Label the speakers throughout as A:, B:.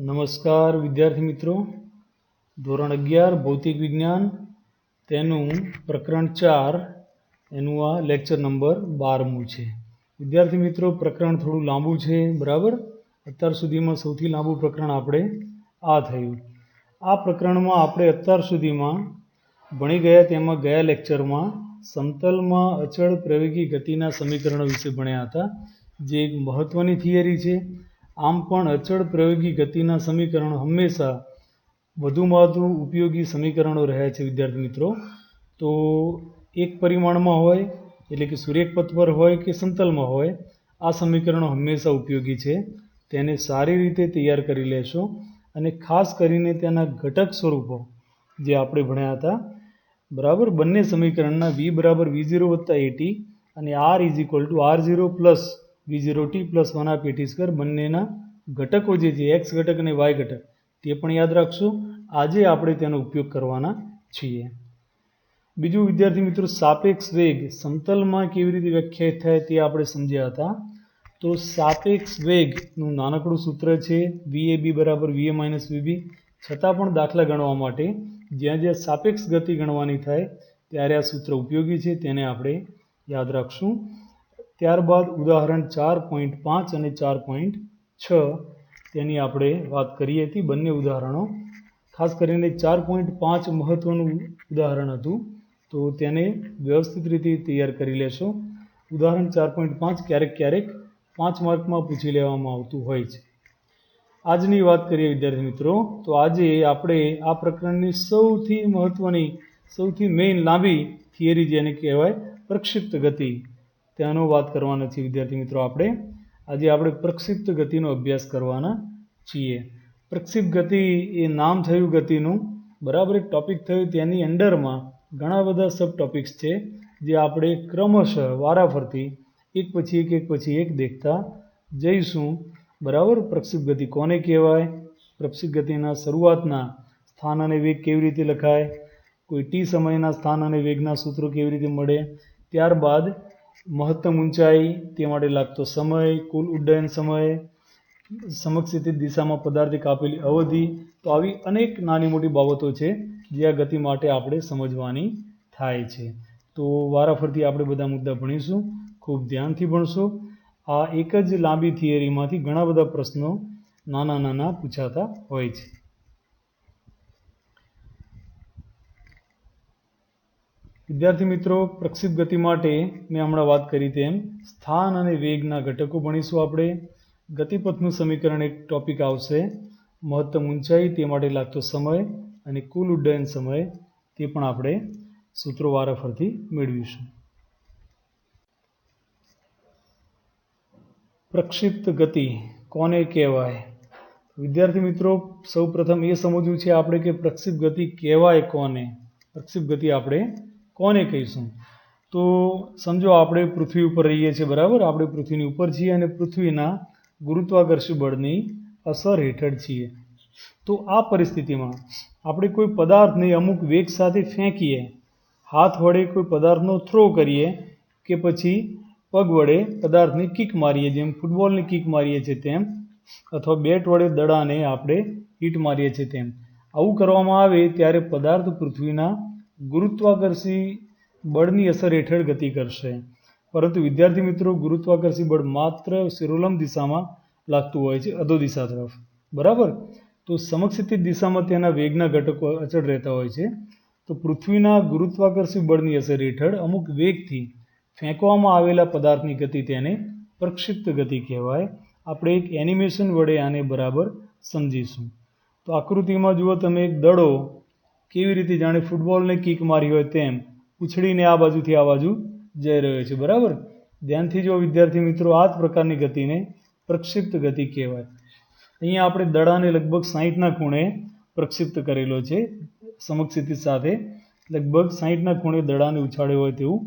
A: નમસ્કાર વિદ્યાર્થી મિત્રો, ધોરણ 11 ભૌતિક વિજ્ઞાન તેનું પ્રકરણ 4 એનું આ લેક્ચર નંબર 12મું છે. વિદ્યાર્થી મિત્રો, પ્રકરણ થોડું લાંબુ છે, બરાબર. અત્યાર સુધીમાં સૌથી લાંબુ પ્રકરણ આપણે આ થયું. આ પ્રકરણમાં આપણે અત્યાર સુધીમાં ભણી ગયા તેમાં ગયા લેક્ચરમાં સમતલમાં અચળ પ્રવેગી ગતિના સમીકરણો વિશે ભણ્યા હતા, જે એક મહત્વની થિયરી છે. આમ પણ અચળ પ્રયોગી ગતિના સમીકરણો હંમેશા વધુમાં વધુ ઉપયોગી સમીકરણો રહ્યા છે વિદ્યાર્થી મિત્રો. તો એક પરિમાણમાં હોય એટલે કે સુરેખપથ પર હોય કે સમતલમાં હોય, આ સમીકરણો હંમેશા ઉપયોગી છે. તેને સારી રીતે તૈયાર કરી લેશો અને ખાસ કરીને તેના ઘટક સ્વરૂપો જે આપણે ભણ્યા હતા, બરાબર. બંને સમીકરણના v બરાબર v0 વત્તા at અને r is equal to r0 plus v0t plus 1/at² બંનેના ઘટકો જે છે એક્સ ઘટક અને વાય ઘટક તે પણ યાદ રાખશો. આજે આપણે તેનો ઉપયોગ કરવાના છીએ. બીજું વિદ્યાર્થી મિત્રો, સાપેક્ષ વેગ સમતલમાં કેવી રીતે વ્યાખ્યાયિત થાય તે આપણે સમજ્યા હતા. તો સાપેક્ષ વેગનું નાનકડું સૂત્ર છે vab બરાબર va માઇનસ vb. છતાં પણ દાખલા ગણવા માટે જ્યાં જ્યાં સાપેક્ષ ગતિ ગણવાની થાય ત્યારે આ સૂત્ર ઉપયોગી છે, તેને આપણે યાદ રાખશું. ત્યારબાદ ઉદાહરણ 4.5 અને 4.6 તેની આપણે વાત કરી હતી. બંને ઉદાહરણો, ખાસ કરીને 4.5 મહત્વનું ઉદાહરણ હતું, તો તેને વ્યવસ્થિત રીતે તૈયાર કરી લેશો. ઉદાહરણ 4.5 ક્યારેક 5 માર્કમાં પૂછી લેવામાં આવતું હોય છે. આજની વાત કરીએ વિદ્યાર્થી મિત્રો, તો આજે આપણે આ પ્રકરણની સૌથી મહત્વની, સૌથી મેઇન લાંબી થિયરી જેને કહેવાય પ્રક્ષિપ્ત ગતિ, તેનો વાત કરવાના છીએ વિદ્યાર્થી મિત્રો. આજે પ્રક્ષિપ્ત ગતિનો અભ્યાસ કરવાના છીએ. પ્રક્ષિપ્ત ગતિ એ નામ થયું ગતિનું, બરાબર. એક ટોપિક થયું, તેની અંડરમાં ઘણા બધા સબ ટોપિક્સ છે જે આપણે ક્રમશઃ વારાફરતી એક પછી એક દેખતા જઈશું, બરાબર. પ્રક્ષિપ્ત ગતિ કોને કહેવાય, પ્રક્ષિપ્ત ગતિના શરૂઆતના સ્થાન અને વેગ કેવી રીતે લખાય, કોઈ ટી સમયના સ્થાન અને વેગના સૂત્રો કેવી રીતે મળે, ત્યારબાદ મહત્તમ ઊંચાઈ, તે માટે લાગતો સમય, કુલ ઉડ્ડયન સમય, સમક્ષિતિજ દિશામાં પદાર્થે કાપેલી અવધિ. તો આવી અનેક નાની મોટી બાબતો છે જે આ ગતિ માટે આપણે સમજવાની થાય છે. તો વારાફરતી આપણે બધા મુદ્દા ભણીશું, ખૂબ ધ્યાનથી ભણશો. આ એક જ લાંબી થિયરીમાંથી ઘણા બધા પ્રશ્નો નાના પૂછાતા હોય છે. વિદ્યાર્થી મિત્રો, પ્રક્ષિપ્ત ગતિ માટે મેં હમણાં વાત કરી તેમ સ્થાન અને વેગના ઘટકો ભણીશું આપણે. ગતિપથનું સમીકરણ એક ટોપિક આવશે, મહત્તમ ઊંચાઈ, તે માટે લાગતો સમય અને કુલ ઉડ્ડયન સમય, તે પણ આપણે સૂત્રો વારાફરતી મેળવીશું. પ્રક્ષિપ્ત ગતિ કોને કહેવાય? વિદ્યાર્થી મિત્રો, સૌ પ્રથમ એ સમજવું છે આપણે કે પ્રક્ષિપ્ત ગતિ કહેવાય કોને, પ્રક્ષિપ્ત ગતિ આપણે કોને કહીશું. તો સમજો આપણે પૃથ્વી ઉપર રહીએ છીએ, બરાબર. આપણે પૃથ્વીની ઉપર છીએ અને પૃથ્વીના ગુરુત્વાકર્ષણ બળની અસર હેઠળ છીએ. તો આ પરિસ્થિતિમાં આપણે કોઈ પદાર્થને અમુક વેગ સાથે ફેંકીએ, હાથ વડે કોઈ પદાર્થનો થ્રો કરીએ કે પછી પગ વડે પદાર્થને કિક મારીએ, જેમ ફૂટબોલની કિક મારીએ છીએ તેમ, અથવા બેટ વડે દડાને આપણે હિટ મારીએ છીએ તેમ, આવું કરવામાં આવે ત્યારે પદાર્થ પૃથ્વીના ગુરુત્વાકર્ષી બળની અસર હેઠળ ગતિ કરશે. પરંતુ વિદ્યાર્થી મિત્રો, ગુરુત્વાકર્ષી બળ માત્ર શિરોલંબ દિશામાં લાગતું હોય છે, અધો દિશા તરફ, બરાબર. તો સમક્ષિતિજ દિશામાં તેના વેગના ઘટકો અચળ રહેતા હોય છે. તો પૃથ્વીના ગુરુત્વાકર્ષી બળની અસર હેઠળ અમુક વેગથી ફેંકવામાં આવેલા પદાર્થની ગતિ તેને પ્રક્ષિપ્ત ગતિ કહેવાય. આપણે એક એનિમેશન વડે આને બરાબર સમજીશું. તો આકૃતિમાં જુઓ તમે, એક દડો કેવી રીતે જાણે ફૂટબોલને કિક મારી હોય તેમ ઉછળીને આ બાજુથી આ બાજુ જઈ રહ્યો છે, બરાબર. ધ્યાનથી જો વિદ્યાર્થી મિત્રો, આ જ પ્રકારની ગતિને પ્રક્ષિપ્ત ગતિ કહેવાય. અહીંયા આપણે દડાને લગભગ 60ના ખૂણે પ્રક્ષિપ્ત કરેલો છે, સમક્ષિતિજ સાથે લગભગ 60ના ખૂણે દડાને ઉછાળ્યો હોય તેવું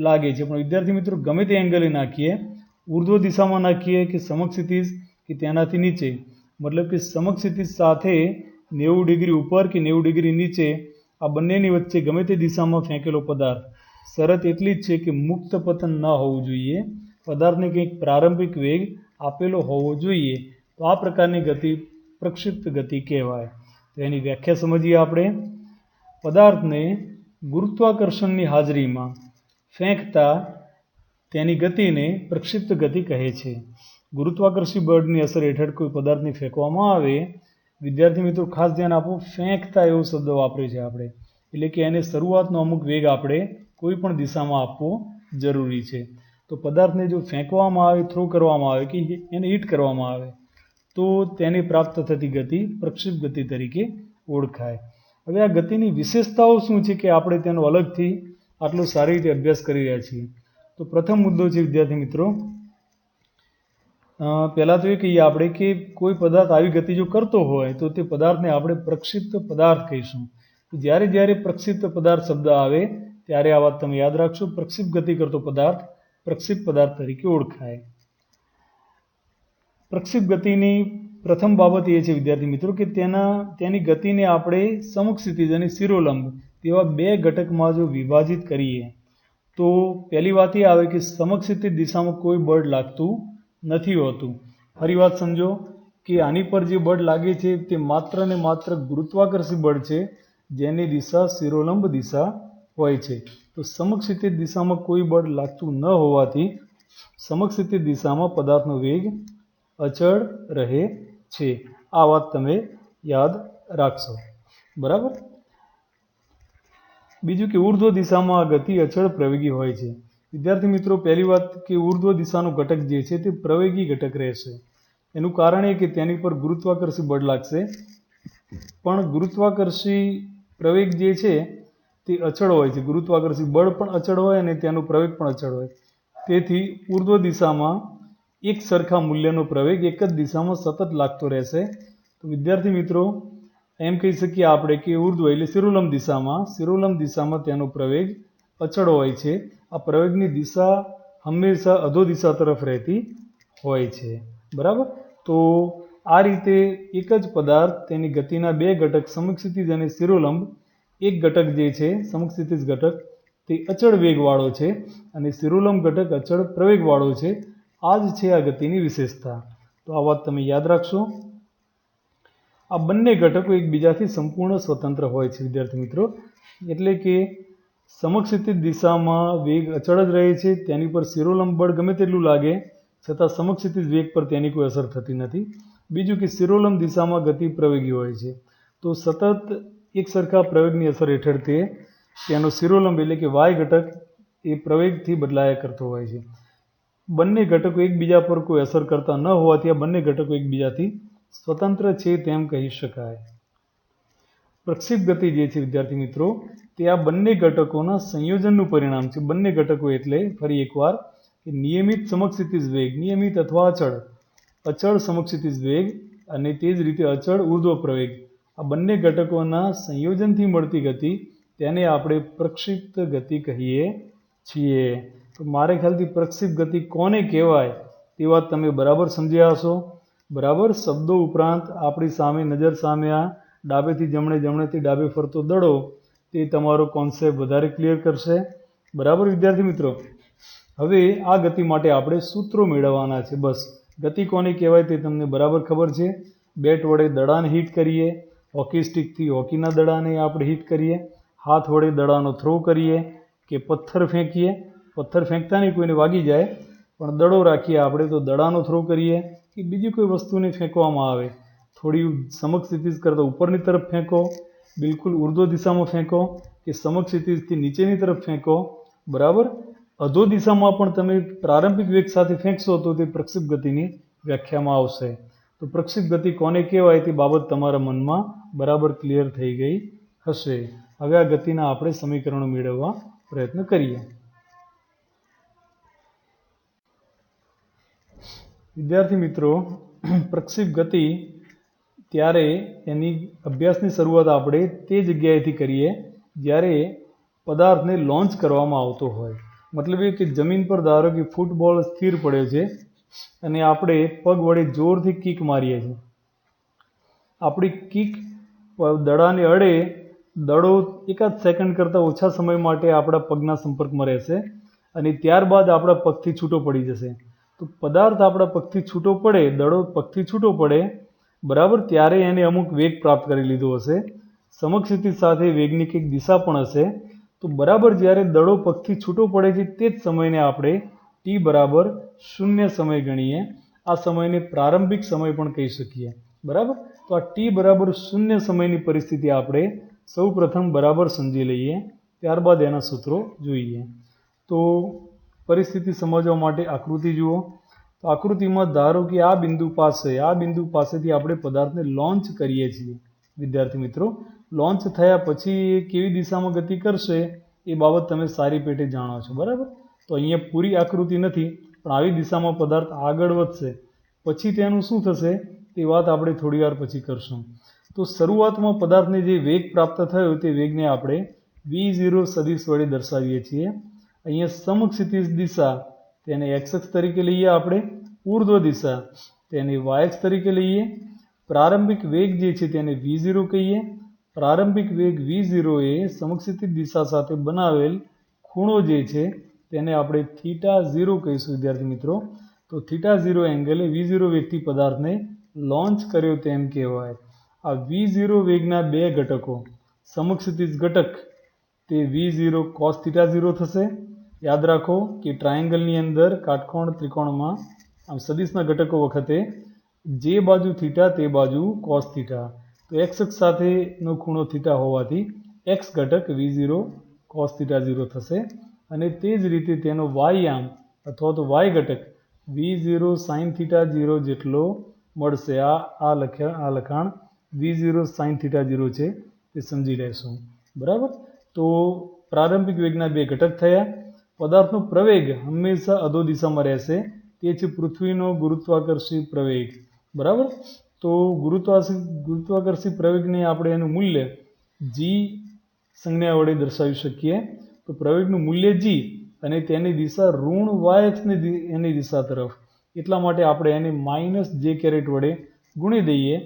A: લાગે છે. પણ વિદ્યાર્થી મિત્રો, ગમે તે એંગલે નાખીએ, ઉર્ધ્વ દિશામાં નાખીએ કે સમક્ષિતિજ કે તેનાથી નીચે, મતલબ કે સમક્ષિતિજ સાથે 90 ડિગ્રી ઉપર કે 90 ડિગ્રી નીચે, આ બંનેની વચ્ચે ગમે તે દિશામાં ફેંકેલો પદાર્થ, શરત એટલી જ છે કે મુક્ત પતન ન હોવું જોઈએ, પદાર્થને કંઈક પ્રારંભિક વેગ આપેલો હોવો જોઈએ. તો આ પ્રકારની ગતિ પ્રક્ષિપ્ત ગતિ કહેવાય. તો એની વ્યાખ્યા સમજીએ આપણે. પદાર્થને ગુરુત્વાકર્ષણની હાજરીમાં ફેંકતા તેની ગતિને પ્રક્ષિપ્ત ગતિ કહે છે. ગુરુત્વાકર્ષી બળની અસર હેઠળ કોઈ પદાર્થને ફેંકવામાં આવે, વિદ્યાર્થી મિત્રો ખાસ ધ્યાન આપો, ફેંકતા એવો શબ્દ વાપર્યો છે આપણે, એટલે કે એને શરૂઆતનો અમુક વેગ આપણે કોઈ પણ દિશામાં આપવો જરૂરી છે. તો પદાર્થને જો ફેંકવામાં આવે, થ્રો કરવામાં આવે કે એને હિટ કરવામાં આવે તો તેને પ્રાપ્ત થતી ગતિ પ્રક્ષિપ્ત ગતિ તરીકે ઓળખાય. હવે આ ગતિની વિશેષતાઓ શું છે કે આપણે તેનો અલગથી આટલો સારી રીતે અભ્યાસ કરી રહ્યા છીએ. તો પ્રથમ મુદ્દો છે વિદ્યાર્થી મિત્રો, પહેલાં તો એ કહીએ આપણે કે કોઈ પદાર્થ આવી ગતિ જો કરતો હોય તો તે પદાર્થને આપણે પ્રક્ષિપ્ત પદાર્થ કહીશું. તો જ્યારે પ્રક્ષિપ્ત પદાર્થ શબ્દ આવે ત્યારે આ વાત તમે યાદ રાખશો. પ્રક્ષિપ્ત ગતિ કરતો પદાર્થ પ્રક્ષિપ્ત પદાર્થ તરીકે ઓળખાય. પ્રક્ષિપ્ત ગતિની પ્રથમ બાબત એ છે વિદ્યાર્થી મિત્રો કે તેની ગતિને આપણે સમક્ષિતિજ અને શિરોલંબ તેવા બે ઘટકમાં જો વિભાજિત કરીએ તો પહેલી વાત એ આવે કે સમક્ષિતિજ દિશામાં કોઈ બળ લાગતું નથી હોતું. ફરી વાત સમજો કે આની પર જે બળ લાગે છે તે માત્ર ને માત્ર ગુરુત્વાકર્ષી બળ છે, જેની દિશા શિરોલંબ દિશા હોય છે. તો સમક્ષિતિજ દિશામાં કોઈ બળ લાગતું ન હોવાથી સમક્ષિતિજ દિશામાં પદાર્થનો વેગ અચળ રહે છે. આ વાત તમે યાદ રાખશો. બરાબર. બીજું કે ઉર્ધ્વ દિશામાં આ ગતિ અચળ પ્રવેગી હોય છે. વિદ્યાર્થી મિત્રો પહેલી વાત કે ઉર્ધ્વ દિશાનો ઘટક જે છે તે પ્રવેગી ઘટક રહેશે. એનું કારણ એ કે તેની પર ગુરુત્વાકર્ષી બળ લાગશે, પણ ગુરુત્વાકર્ષી પ્રવેગ જે છે તે અચળ હોય છે. ગુરુત્વાકર્ષી બળ પણ અચળ હોય અને તેનો પ્રવેગ પણ અચળ હોય. તેથી ઉર્ધ્વ દિશામાં એક સરખા મૂલ્યનો પ્રવેગ એક જ દિશામાં સતત લાગતો રહેશે. તો વિદ્યાર્થી મિત્રો એમ કહી શકીએ આપણે કે ઉર્ધ્વ એટલે શિરોલંબ દિશામાં તેનો પ્રવેગ અચળ હોય છે. આ પ્રવેગની દિશા હંમેશા અધો દિશા તરફ રહેતી હોય છે. બરાબર. તો આ રીતે એક જ પદાર્થ તેની ગતિના બે ઘટક સમક્ષિતિજ અને શિરોલંબ, એક ઘટક જે છે સમક્ષિતિજ ઘટક તે અચળ વેગવાળો છે અને શિરોલંબ ઘટક અચળ પ્રવેગવાળો છે. આ જ છે આ ગતિની વિશેષતા. તો આ વાત તમે યાદ રાખશો. આ બંને ઘટકો એકબીજાથી સંપૂર્ણ સ્વતંત્ર હોય છે વિદ્યાર્થી મિત્રો. એટલે કે સમક્ષિતિજ દિશામાં વેગ અચળ જ રહે છે, તેની પર શિરોલંબ બળ ગમે તેટલું લાગે છતાં સમક્ષિતિજ વેગ પર તેની કોઈ અસર થતી નથી. બીજું કે શિરોલંબ દિશામાં ગતિ પ્રવેગી હોય છે, તો સતત એક સરખા પ્રવેગની અસર હેઠળ તેનો શિરોલંબ એટલે કે વાય ઘટક એ પ્રવેગથી બદલાયા કરતો હોય છે. બંને ઘટકો એકબીજા પર કોઈ અસર કરતા ન હોવાથી આ બંને ઘટકો એકબીજાથી સ્વતંત્ર છે તેમ કહી શકાય. પ્રક્ષિપ્ત ગતિ જે છે વિદ્યાર્થી મિત્રો તે આ બંને ઘટકોના સંયોજનનું પરિણામ છે. બંને ઘટકો એટલે ફરી એકવાર કે નિયમિત સમક્ષિતિજ વેગ, નિયમિત અથવા અચળ સમક્ષિતિજ વેગ અને તે જ રીતે અચળ ઉર્ધ્વ પ્રવેગ, આ બંને ઘટકોના સંયોજનથી મળતી ગતિ તેને આપણે પ્રક્ષિપ્ત ગતિ કહીએ છીએ. તો મારે ખ્યાલથી પ્રક્ષિપ્ત ગતિ કોને કહેવાય તે વાત તમે બરાબર સમજ્યા હશો. બરાબર. શબ્દો ઉપરાંત આપણી સામે નજર સામે આ ડાબેથી જમણે, જમણેથી ડાબે ફરતો દડો તે તમારો કોન્સેપ્ટ વધારે ક્લિયર કરશે. બરાબર વિદ્યાર્થી મિત્રો. હવે આ ગતિ માટે આપણે સૂત્રો મેળવવાના છે. બસ ગતિ કોને કહેવાય તે તમને બરાબર ખબર છે. બેટ વડે દડાને હિટ કરીએ, હોકી સ્ટિકથી હોકીના દડાને આપણે હિટ કરીએ, હાથ વડે દડાનો થ્રો કરીએ કે પથ્થર ફેંકીએ. પથ્થર ફેંકતા નહીં, કોઈને વાગી જાય, પણ દડો રાખીએ આપણે તો દડાનો થ્રો કરીએ કે બીજી કોઈ વસ્તુને ફેંકવામાં આવે, થોડી સમક્ષિતિજ કરતાં ઉપરની તરફ ફેંકો, બિલકુલ ઉર્ધ્વ દિશામાં ફેંકો કે સમક્ષિતિજથી નીચેની તરફ ફેંકો. બરાબર. અધો દિશામાં પણ તમે પ્રારંભિક વેગ સાથે ફેંકશો તો તે પ્રક્ષિપ્ત ગતિની વ્યાખ્યામાં આવશે. તો પ્રક્ષિપ્ત ગતિ કોને કહેવાય તે બાબત તમારા મનમાં બરાબર ક્લિયર થઈ ગઈ હશે. હવે આ ગતિના આપણે સમીકરણો મેળવવા પ્રયત્ન કરીએ. વિદ્યાર્થી મિત્રો પ્રક્ષિપ્ત ગતિ ત્યારે એની અભ્યાસની શરૂઆત આપણે તે જગ્યાએથી કરીએ જ્યારે પદાર્થને લોન્ચ કરવામાં આવતો હોય. મતલબ એ કે જમીન પર ધારો કે ફૂટબોલ સ્થિર પડ્યો છે અને આપણે પગ વડે જોરથી કિક મારીએ છીએ. આપણી કિક દડાને અડે, દડો એકાદ સેકન્ડ કરતાં ઓછા સમય માટે આપણા પગના સંપર્કમાં રહેશે અને ત્યારબાદ આપણા પગથી છૂટો પડી જશે. તો પદાર્થ આપણા પગથી છૂટો પડે, દડો પગથી છૂટો પડે બરાબર, ત્યારે એને અમુક વેગ પ્રાપ્ત કરી લીધો હશે, સમક્ષિતિજ સાથે વેગની કંઈક દિશા પણ હશે. તો બરાબર જ્યારે દડો પગથી છૂટો પડે છે તે જ સમયને આપણે ટી બરાબર 0 સમય ગણીએ. આ સમયને પ્રારંભિક સમય પણ કહી શકીએ. બરાબર, તો આ ટી બરાબર 0 સમયની પરિસ્થિતિ આપણે સૌ પ્રથમ બરાબર સમજી લઈએ, ત્યારબાદ એના સૂત્રો જોઈએ. તો પરિસ્થિતિ સમજવા માટે આકૃતિ જુઓ. તો આકૃતિમાં ધારો કે આ બિંદુ પાસેથી આપણે પદાર્થને લોન્ચ કરીએ છીએ. વિદ્યાર્થી મિત્રો, લોન્ચ થયા પછી એ કેવી દિશામાં ગતિ કરશે એ બાબત તમે સારી પેટે જાણો છો. બરાબર, તો અહીંયા પૂરી આકૃતિ નથી, પણ આવી દિશામાં પદાર્થ આગળ વધશે. પછી તેનું શું થશે તે વાત આપણે થોડી વાર પછી કરશું. તો શરૂઆતમાં પદાર્થને જે વેગ પ્રાપ્ત થયો તે વેગને આપણે v0 સદિશ વડે દર્શાવીએ છીએ. અહીંયા સમક્ષિતિજ દિશા તેને x અક્ષ તરીકે લઈએ આપણે, ઉર્ધ્વ દિશા તેને y અક્ષ તરીકે લઈએ. પ્રારંભિક વેગ જે છે તેને v0 કહીએ. પ્રારંભિક વેગ v0 એ સમક્ષિતિજ દિશા સાથે બનાવેલ ખૂણો જે છે તેને આપણે θ0 કહીશું. વિદ્યાર્થી મિત્રો, તો θ0 એંગલે v0 વેગથી પદાર્થને લોન્ચ કર્યો તેમ કહેવાય. આ v0 વેગના બે ઘટકો, સમક્ષિતિજ ઘટક તે v0 cos θ0 થશે. યાદ રાખો કે ટ્રાયેંગલની અંદર કાટકોણ ત્રિકોણમાં આમ સદિશના ઘટકો વખતે જે બાજુ થીટા તે બાજુ cos થીટા. તો x અક્ષ સાથેનો ખૂણો થીટા હોવાથી x ઘટક v0 cos θ0 થશે, અને તે જ રીતે તેનો y આમ અથવા તો y ઘટક v0 sin θ0 જેટલો મળશે. આ લખાણ v0 sin θ0 છે તે સમજી લેશું. બરાબર, તો પ્રારંભિક વેગના બે ઘટક થયા. પદાર્થનો પ્રવેગ હંમેશા અધો દિશામાં રહેશે, તે છે પૃથ્વીનો ગુરુત્વાકર્ષી પ્રવેગ. બરાબર, તો ગુરુત્વાકર્ષી પ્રવેગને આપણે એનું મૂલ્ય g સંજ્ઞા વડે દર્શાવી શકીએ. તો પ્રવેગનું મૂલ્ય g અને તેની દિશા ઋણ y અક્ષની એની દિશા તરફ, એટલા માટે આપણે એને -j વડે ગુણી દઈએ.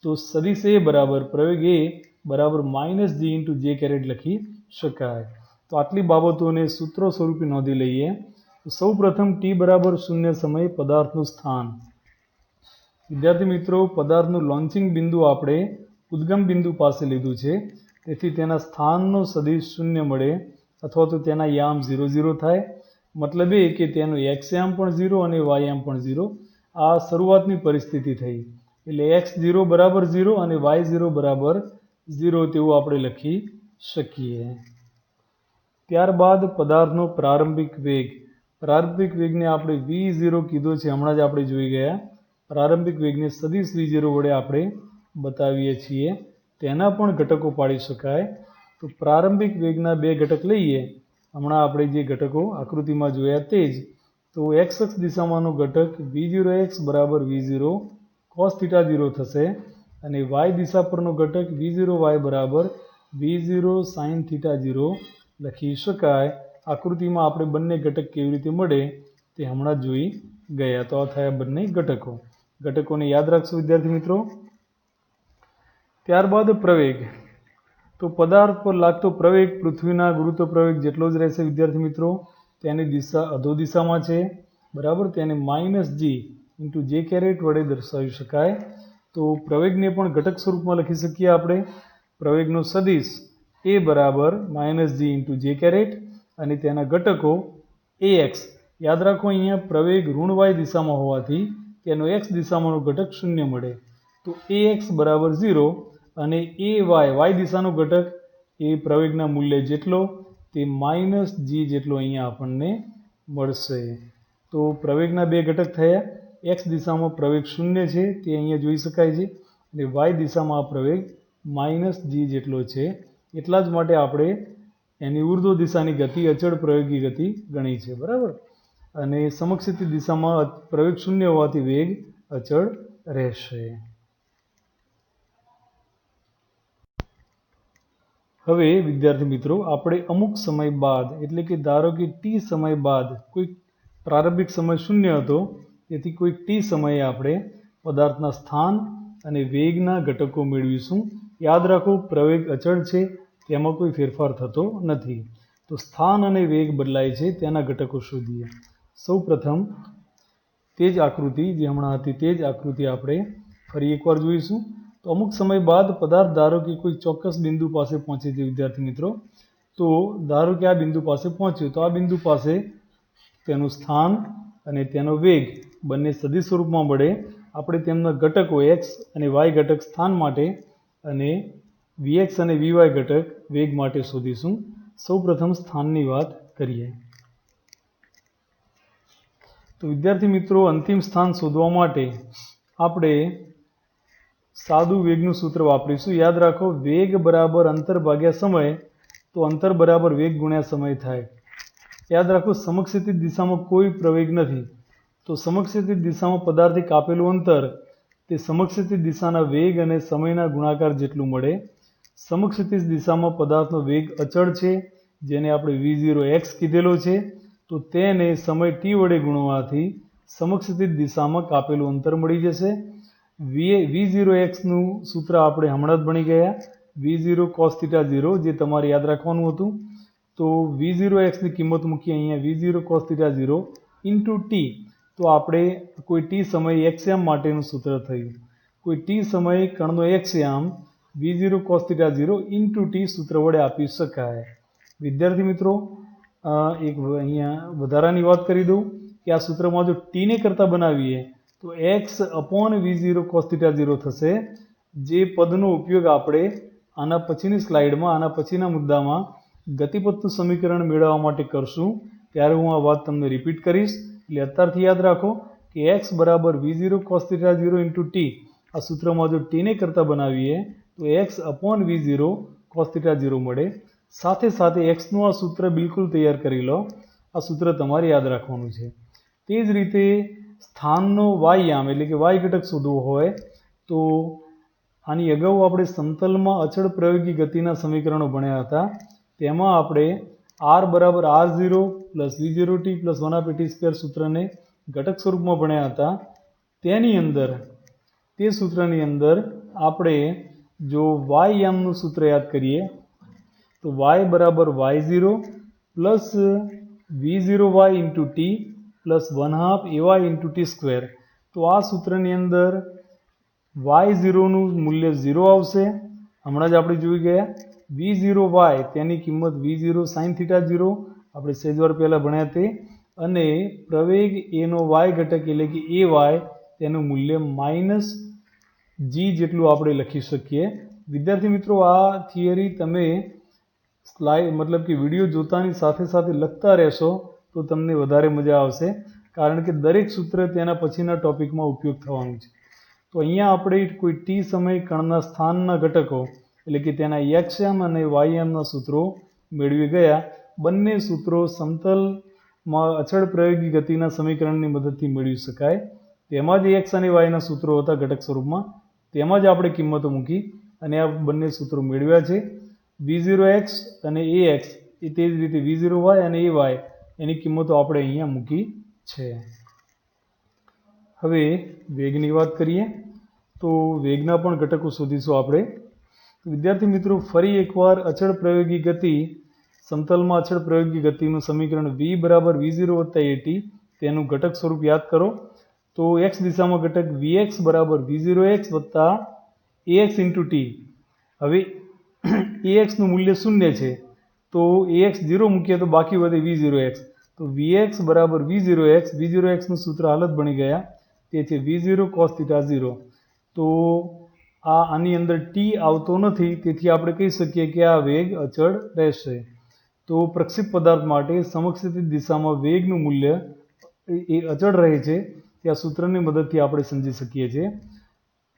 A: તો સદિશ a બરાબર પ્રવેગ a બરાબર -g × j લખી શકાય. તો આટલી બાબતોને સૂત્રો સ્વરૂપે નોંધી લઈએ. તો સૌ પ્રથમ t બરાબર 0 સમયે પદાર્થનું સ્થાન. વિદ્યાર્થી મિત્રો, પદાર્થનું લોન્ચિંગ બિંદુ આપણે ઉદ્ગમ બિંદુ પાસે લીધું છે, તેથી તેના સ્થાનનો સદિશ 0 મળે અથવા તો તેના યામ 0 0 થાય. મતલબ એ કે તેનું x યામ પણ 0 અને y યામ પણ 0. આ શરૂઆતની પરિસ્થિતિ થઈ, એટલે x0 બરાબર 0 અને y0 બરાબર 0 તેવું આપણે લખી શકીએ. ત્યારબાદ પદાર્થનો પ્રારંભિક વેગ. પ્રારંભિક વેગને આપણે v0 કીધો છે, હમણાં જ આપણે જોઈ ગયા. પ્રારંભિક વેગને સદિશ v0 વડે આપણે બતાવીએ છીએ. તેના પણ ઘટકો પાડી શકાય. તો પ્રારંભિક વેગના બે ઘટક લઈએ, હમણાં આપણે જે ઘટકો આકૃતિમાં જોયા તે જ. તો x અક્ષ દિશામાંનો ઘટક v0x બરાબર v0 cos θ0 થશે, અને y દિશા પરનો ઘટક v0y બરાબર v0 sin θ0 લખી શકાય. આકૃતિમાં આપણે બંને ઘટક કેવી રીતે મળે તે હમણાં જોઈ ગયા. તો આ થયા બંને ઘટકો. ઘટકોને યાદ રાખશો વિદ્યાર્થી મિત્રો. ત્યારબાદ પ્રવેગ. તો પદાર્થ પર લાગતો પ્રવેગ પૃથ્વીના ગુરુત્વ પ્રવેગ જેટલો જ રહેશે. વિદ્યાર્થી મિત્રો, તેની દિશા અધો દિશામાં છે. બરાબર, તેને -g × j વડે દર્શાવી શકાય. તો પ્રવેગને પણ ઘટક સ્વરૂપમાં લખી શકીએ આપણે. પ્રવેગનો સદિશ a બરાબર -g × j અને તેના ઘટકો ax. યાદ રાખો, અહીંયા પ્રવેગ ઋણ y દિશામાં હોવાથી તેનો x દિશામાંનો ઘટક 0 મળે. તો ax બરાબર 0 અને y દિશાનો ઘટક એ પ્રવેગના મૂલ્ય જેટલો તે -g જેટલો અહીંયા આપણને મળશે. તો પ્રવેગના બે ઘટક થયા. x દિશામાં પ્રવેગ 0 છે તે અહીંયા જોઈ શકાય છે, અને y દિશામાં આ પ્રવેગ -g જેટલો છે. એટલા જ માટે આપણે એની ઉર્ધ્વ દિશાની ગતિ અચળ પ્રવેગી ગતિ ગણી છે. બરાબર, અને સમક્ષિતિજ દિશામાં પ્રવેગ 0 હોવાથી વેગ અચળ રહેશે. હવે વિદ્યાર્થી મિત્રો, આપણે અમુક સમય બાદ, એટલે કે ધારો કે t સમય બાદ, કોઈ પ્રારંભિક સમય 0 હતો, તેથી કોઈ t સમયે આપણે પદાર્થના સ્થાન અને વેગના ઘટકો મેળવીશું. યાદ રાખો, પ્રવેગ અચળ છે, તેમાં કોઈ ફેરફાર થતો નથી. તો સ્થાન અને વેગ બદલાય છે, તેના ઘટકો શોધીએ. સૌ પ્રથમ તે જ આકૃતિ જે હમણાં હતી તે જ આકૃતિ આપણે ફરી એકવાર જોઈશું. તો અમુક સમય બાદ પદાર્થ ધારો કે કોઈ ચોક્કસ બિંદુ પાસે પહોંચે છે વિદ્યાર્થી મિત્રો. તો ધારો કે આ બિંદુ પાસે પહોંચ્યું, તો આ બિંદુ પાસે તેનું સ્થાન અને તેનો વેગ બંને સદિશ સ્વરૂપમાં મળે. આપણે તેમના ઘટકો x અને y ઘટક સ્થાન માટે અને vx અને vy ઘટક વેગ માટે શોધીશું. સૌપ્રથમ સ્થાનની વાત કરીએ. તો વિદ્યાર્થી મિત્રો, અંતિમ સ્થાન શોધવા માટે આપણે સાદું વેગનું સૂત્ર વાપરીશું. યાદ રાખો, વેગ બરાબર અંતર ભાગ્યા સમય, તો અંતર બરાબર વેગ ગુણ્યા સમય થાય. યાદ રાખો, સમક્ષિતિજ દિશામાં કોઈ પ્રવેગ નથી, તો સમક્ષિતિજ દિશામાં પદાર્થથી કાપેલું અંતર તે સમક્ષિતિજ દિશાના વેગ અને સમયના ગુણાકાર જેટલું મળે. સમક્ષિતિજ દિશામાં પદાર્થનો વેગ અચળ છે, જેને આપણે v0x કીધેલો છે. તો તેને સમય t વડે ગુણવાથી સમક્ષિતિજ દિશામાં કાપેલું અંતર મળી જશે. v0x નું સૂત્ર આપણે હમણાં જ ભણી ગયા, v0 cos θ0, જે તમારે યાદ રાખવાનું હતું. તો v0x ની કિંમત મૂકીએ અહીંયા v0 cos θ0 ઇન્ટુ t. તો આપણે કોઈ t સમયે xm માટેનું સૂત્ર થયું. કોઈ t સમયે કણનો xm v0 cos θ0 into t સૂત્ર વડે આપી શકાય. વિદ્યાર્થી મિત્રો, એક અહીંયા વધારાની વાત કરી દઉં કે આ સૂત્રમાં જો t ને કરતાં બનાવીએ તો x અપોન v0 cos θ0 થશે. જે પદનો ઉપયોગ આપણે આના પછીની સ્લાઇડમાં, આના પછીના મુદ્દામાં ગતિપથનું સમીકરણ મેળવવા માટે કરશું, ત્યારે હું આ વાત તમને રિપીટ કરીશ. એટલે અત્યારથી યાદ રાખો કે x બરાબર v0 cos θ0 ઇન્ટુ t. આ સૂત્રમાં જો t ને કરતાં બનાવીએ તો x અપોન v0 cos θ0 મળે. સાથે સાથે xનું આ સૂત્ર બિલકુલ તૈયાર કરી લો. આ સૂત્ર તમારે યાદ રાખવાનું છે. તે જ રીતે સ્થાનનો y-યામ એટલે કે y ઘટક શોધવો હોય તો આની અગાઉ આપણે સમતલમાં અચળ પ્રયોગી ગતિના સમીકરણો ભણ્યા હતા. તેમાં આપણે r બરાબર r0 plus v0t plus 1/t² સૂત્રને ઘટક સ્વરૂપમાં ભણ્યા હતા. તેની અંદર, તે સૂત્રની અંદર આપણે જો y-યામનું સૂત્ર યાદ કરીએ તો y બરાબર y0 plus v0y into t plus 1/2 ay into t². તો આ સૂત્રની અંદર y0નું મૂલ્ય 0 આવશે. હમણાં જ આપણે જોઈ ગયા. v0y તેની કિંમત v0 sin θ0 આપણે સહેજવાર પહેલાં ભણ્યા તે, અને પ્રવેગ એનો y ઘટક એટલે કે ay તેનું મૂલ્ય -g જેટલું આપણે લખી શકીએ. વિદ્યાર્થી મિત્રો, આ થિયરી તમે મતલબ કે વિડીયો જોતાની સાથે સાથે લખતા રહેશો તો તમને વધારે મજા આવશે, કારણ કે દરેક સૂત્ર તેના પછીના ટોપિકમાં ઉપયોગ થવાનું છે. તો અહીંયા આપણે કોઈ t સમય કણના સ્થાનના ઘટકો એટલે કે તેના xm અને ymના સૂત્રો મેળવી ગયા. બંને સૂત્રો સમતલમાં અચળ પ્રયોગી ગતિના સમીકરણની મદદથી મેળવી શકાય. તેમાં જ x અને yના સૂત્રો હતા ઘટક સ્વરૂપમાં, તેમાં જ આપણે કિંમતો મૂકી અને આ બંને સૂત્રો મેળવ્યા છે. v0x અને ax એ તે જ રીતે v0y અને ay એની કિંમતો આપણે અહીંયા મૂકી છે. હવે વેગની વાત કરીએ તો વેગના પણ ઘટકો શોધીશું આપણે. વિદ્યાર્થી મિત્રો, ફરી એકવાર અચળ પ્રયોગી ગતિ, સમતલમાં અચળ પ્રયોગી ગતિનું સમીકરણ v બરાબર v0 વત્તા at તેનું ઘટક સ્વરૂપ યાદ કરો. તો x દિશામાં ઘટક vx બરાબર v0x વત્તા ax ઇન્ટુ t. હવે ax નું મૂલ્ય 0 છે, તો ax 0 મૂકીએ તો બાકી વધે v0x. તો vx બરાબર v0x, v0xનું સૂત્ર હાલત બની ગયા, તે છે v0 cos θ0. તો આની અંદર t આવતો નથી, તેથી આપણે કહી શકીએ કે આ વેગ અચળ રહેશે. તો પ્રક્ષેપ પદાર્થ માટે સમક્ષિતિજ દિશામાં વેગનું મૂલ્ય એ અચળ રહે છે, તે આ સૂત્રની મદદથી આપણે સમજી શકીએ છીએ.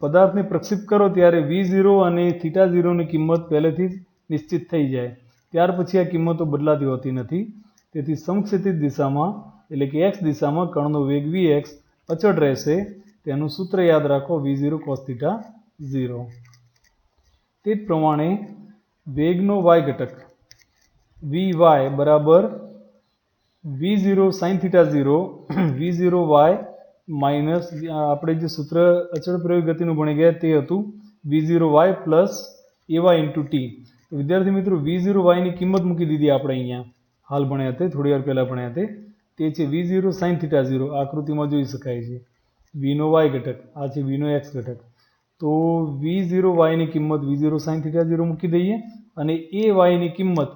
A: પદાર્થને પ્રક્ષેપ કરો ત્યારે v0 અને θ0ની કિંમત પહેલેથી જ નિશ્ચિત થઈ જાય, ત્યાર પછી આ કિંમતો બદલાતી હોતી નથી. તેથી સમક્ષિતિજ દિશામાં એટલે કે x દિશામાં કણનો વેગ vx અચળ રહેશે. તેનું સૂત્ર યાદ રાખો, v0 cos θ0. તે જ પ્રમાણે વેગનો y ઘટક vy બરાબર v0 sin θ0 v0y માઇનસ આપણે જે સૂત્ર અચળ પ્રયોગ ગતિનું ભણી ગયા તે હતું v0y plus ay into t. તો વિદ્યાર્થી મિત્રો, v0y ની કિંમત મૂકી દીધી આપણે અહીંયા હાલ ભણ્યા તે, થોડી વાર પહેલાં ભણ્યા તે છે v0 sin θ0. આકૃતિમાં જોઈ શકાય છે. v નો y ઘટક, આ છે v નો x ઘટક. તો v0y ની કિંમત v0 sin થીટા 0 મૂકી દઈએ અને ay ની કિંમત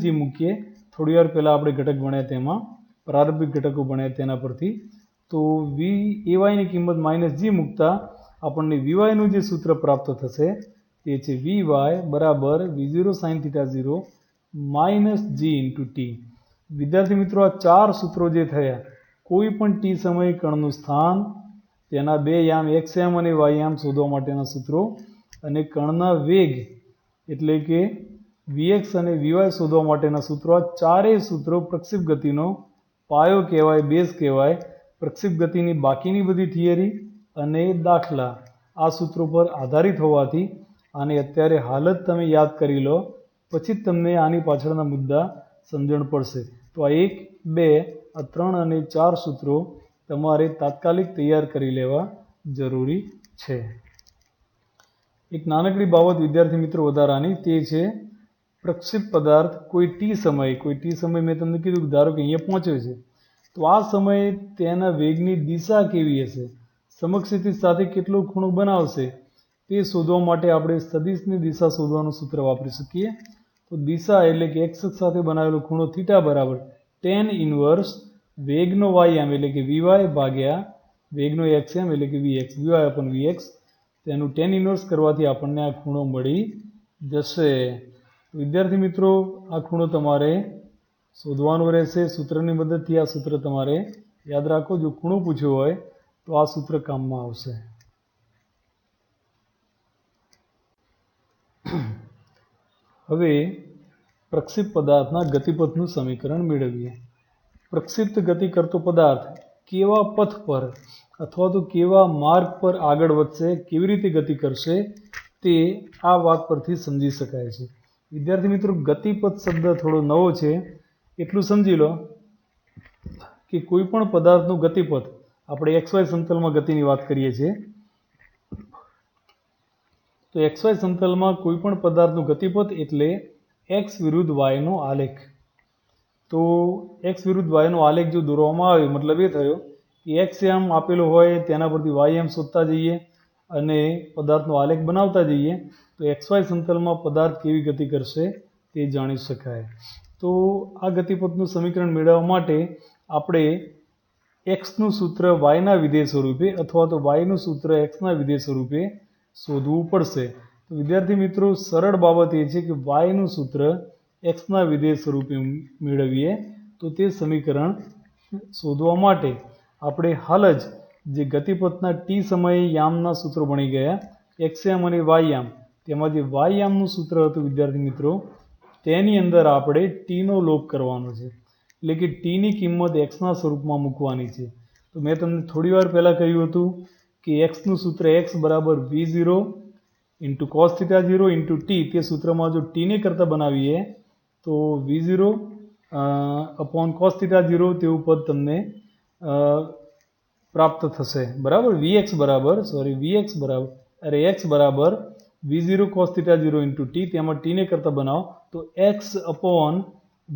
A: -g મૂકીએ. થોડી વાર પહેલાં આપણે ઘટક ભણ્યા તેમાં પ્રારંભિક ઘટકો ભણ્યા તેના પરથી. તો ay ની કિંમત -g મૂકતા આપણને vy નું જે સૂત્ર પ્રાપ્ત થશે તે છે vy બરાબર v0 sin theta 0 -g × t. વિદ્યાર્થી મિત્રો, આ ચાર સૂત્રો જે થયા, કોઈ પણ t સમયે કણનું સ્થાન, તેના બે યામ x યામ અને y યામ શોધવા માટેના સૂત્રો, અને કણના વેગ એટલે કે vx અને vy શોધવા માટેના સૂત્રો. આ ચારેય સૂત્રો પ્રક્ષેપ ગતિનો પાયો કહેવાય, બેઝ કહેવાય. પ્રક્ષેપ ગતિની બાકીની બધી થિયરી અને દાખલા આ સૂત્રો પર આધારિત હોવાથી આને અત્યારે હાલ જ તમે યાદ કરી લો, પછી જ તમને આની પાછળના મુદ્દા સમજણ પડશે. તો આ 1, 2, 3 અને 4 સૂત્રો તમારે તાત્કાલિક તૈયાર કરી લેવા જરૂરી છે. એક નાનકડી બાબત વિદ્યાર્થી મિત્રો વધારાની, તે છે પ્રક્ષેપ પદાર્થ કોઈ ટી સમય મેં તમને કીધું કે ધારો કે અહીંયા પહોંચ્યો છે, તો આ સમયે તેના વેગની દિશા કેવી હશે, સમક્ષિતિજ સાથે કેટલો ખૂણો બનાવશે, તે શોધવા માટે આપણે સદિશની દિશા શોધવાનું સૂત્ર વાપરી શકીએ. તો દિશા એટલે કે x અક્ષ સાથે બનાવેલો ખૂણો થીટા બરાબર tan ઇન્વર્સ વેગનો y યામ એટલે કે vy ભાગ્યા વેગનો x યામ એટલે કે vx, vy/vx. તેનું tan ઇન્વર્સ કરવાથી આપણને આ ખૂણો મળી જશે. વિદ્યાર્થી મિત્રો, આ ખૂણો તમારે શોધવાનો રહેશે. સૂત્રની મદદથી આ સૂત્ર તમારે યાદ રાખો. જો ખૂણો પૂછ્યો હોય તો આ સૂત્ર કામમાં આવશે. હવે પ્રક્ષેપ પદાર્થના ગતિપથનું સમીકરણ મેળવીએ. પ્રક્ષિપ્ત ગતિ કરતો પદાર્થ કેવા પથ પર અથવા તો કેવા માર્ગ પર આગળ વધશે, કેવી રીતે ગતિ કરશે, તે આ વાત પરથી સમજી શકાય છે. વિદ્યાર્થી મિત્રો, ગતિપથ શબ્દ થોડો નવો છે, એટલું સમજી લો કે કોઈ પણ પદાર્થનું ગતિપથ, આપણે XY સમતલમાં ગતિની વાત કરીએ છીએ, તો XY સમતલમાં કોઈ પણ પદાર્થનું ગતિપથ એટલે x વિરુદ્ધ y નો આલેખ. તો x વિરુદ્ધ y નો આલેખ જો દોરવામાં આવે, મતલબ એ થયો કે x યામ આપેલો હોય તેના પરથી y યામ શોધતા જઈએ અને પદાર્થનો આલેખ બનાવતા જઈએ, તો XY સમતલમાં પદાર્થ કેવી ગતિ કરશે તે જાણી શકાય. તો આ ગતિપથનું સમીકરણ મેળવવા માટે આપણે xનું સૂત્ર yના વિધેય સ્વરૂપે અથવા તો yનું સૂત્ર xના વિધેય સ્વરૂપે શોધવું પડશે. તો વિદ્યાર્થી મિત્રો, સરળ બાબત એ છે કે yનું સૂત્ર xના વિધેય સ્વરૂપે મેળવીએ તો તે સમીકરણ શોધવા માટે આપણે હાલ જ જે ગતિપથના t સમયે યામના સૂત્રો ભણી ગયા, x યામ અને y યામ, તેમાં જે y યામનું સૂત્ર હતું વિદ્યાર્થી મિત્રો, તેની અંદર આપણે t નો લોપ કરવાનો છે. એટલે કે t ની કિંમત xના સ્વરૂપમાં મૂકવાની છે. તો મેં તમને થોડી વાર પહેલાં કહ્યું હતું કે xનું સૂત્ર x બરાબર v0 × cos θ 0 × t, તે સૂત્રમાં જો t ને કરતાં બનાવીએ તો v0 cos θ 0 તેવું પદ તમને પ્રાપ્ત થશે. બરાબર, x બરાબર v0 cos θ 0 × t, તેમાં t ને કરતાં બનાવો તો x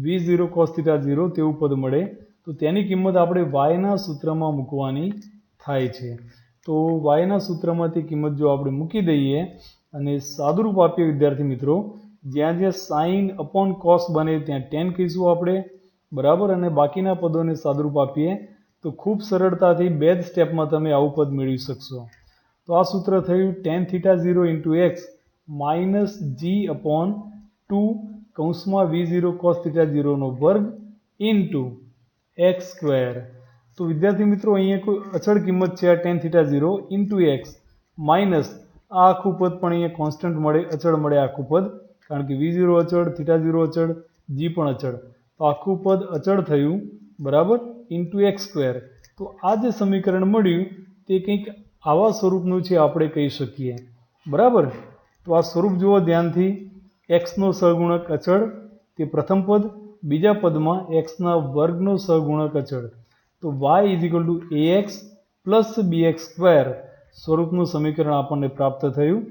A: v0 cos θ 0 તેવું પદ મળે. તો તેની કિંમત આપણે yના સૂત્રમાં મૂકવાની થાય છે. તો yના સૂત્રમાં તે કિંમત જો આપણે મૂકી દઈએ અને સાદુરૂપ આપીએ વિદ્યાર્થી મિત્રો, જ્યાં જ્યાં સાઇન અપોન કોસ બને ત્યાં ટેન કહીશું આપણે, બરાબર, અને બાકીના પદોને સાદુરૂપ આપીએ તો ખૂબ સરળતાથી બે જ સ્ટેપમાં તમે આવું પદ મેળવી શકશો. તો આ સૂત્ર થયું tan θ 0 × x -g/2 કૌંસમાં v0 cos θ 0 નો વર્ગ × x². તો વિદ્યાર્થી મિત્રો, અહીંયા કોઈ અચળ કિંમત છે આ tan θ 0 × x માઇનસ આ આખું પદ પણ અહીંયા કોન્સ્ટન્ટ મળે, અચળ મળે આખું પદ, કારણ કે v0 અચળ, θ 0 અચળ, g પણ અચળ, તો આખું પદ અચળ થયું, બરાબર, × x². તો આ જે સમીકરણ મળ્યું તે કંઈક આવા સ્વરૂપનું છે, આપણે કહી શકીએ. બરાબર, તો આ સ્વરૂપ જુઓ ધ્યાનથી. xનો સહગુણક અચળ તે પ્રથમ પદ, બીજા પદમાં xના વર્ગનો સહગુણક અચળ. તો y = ax + bx² સ્વરૂપનું સમીકરણ આપણને પ્રાપ્ત થયું.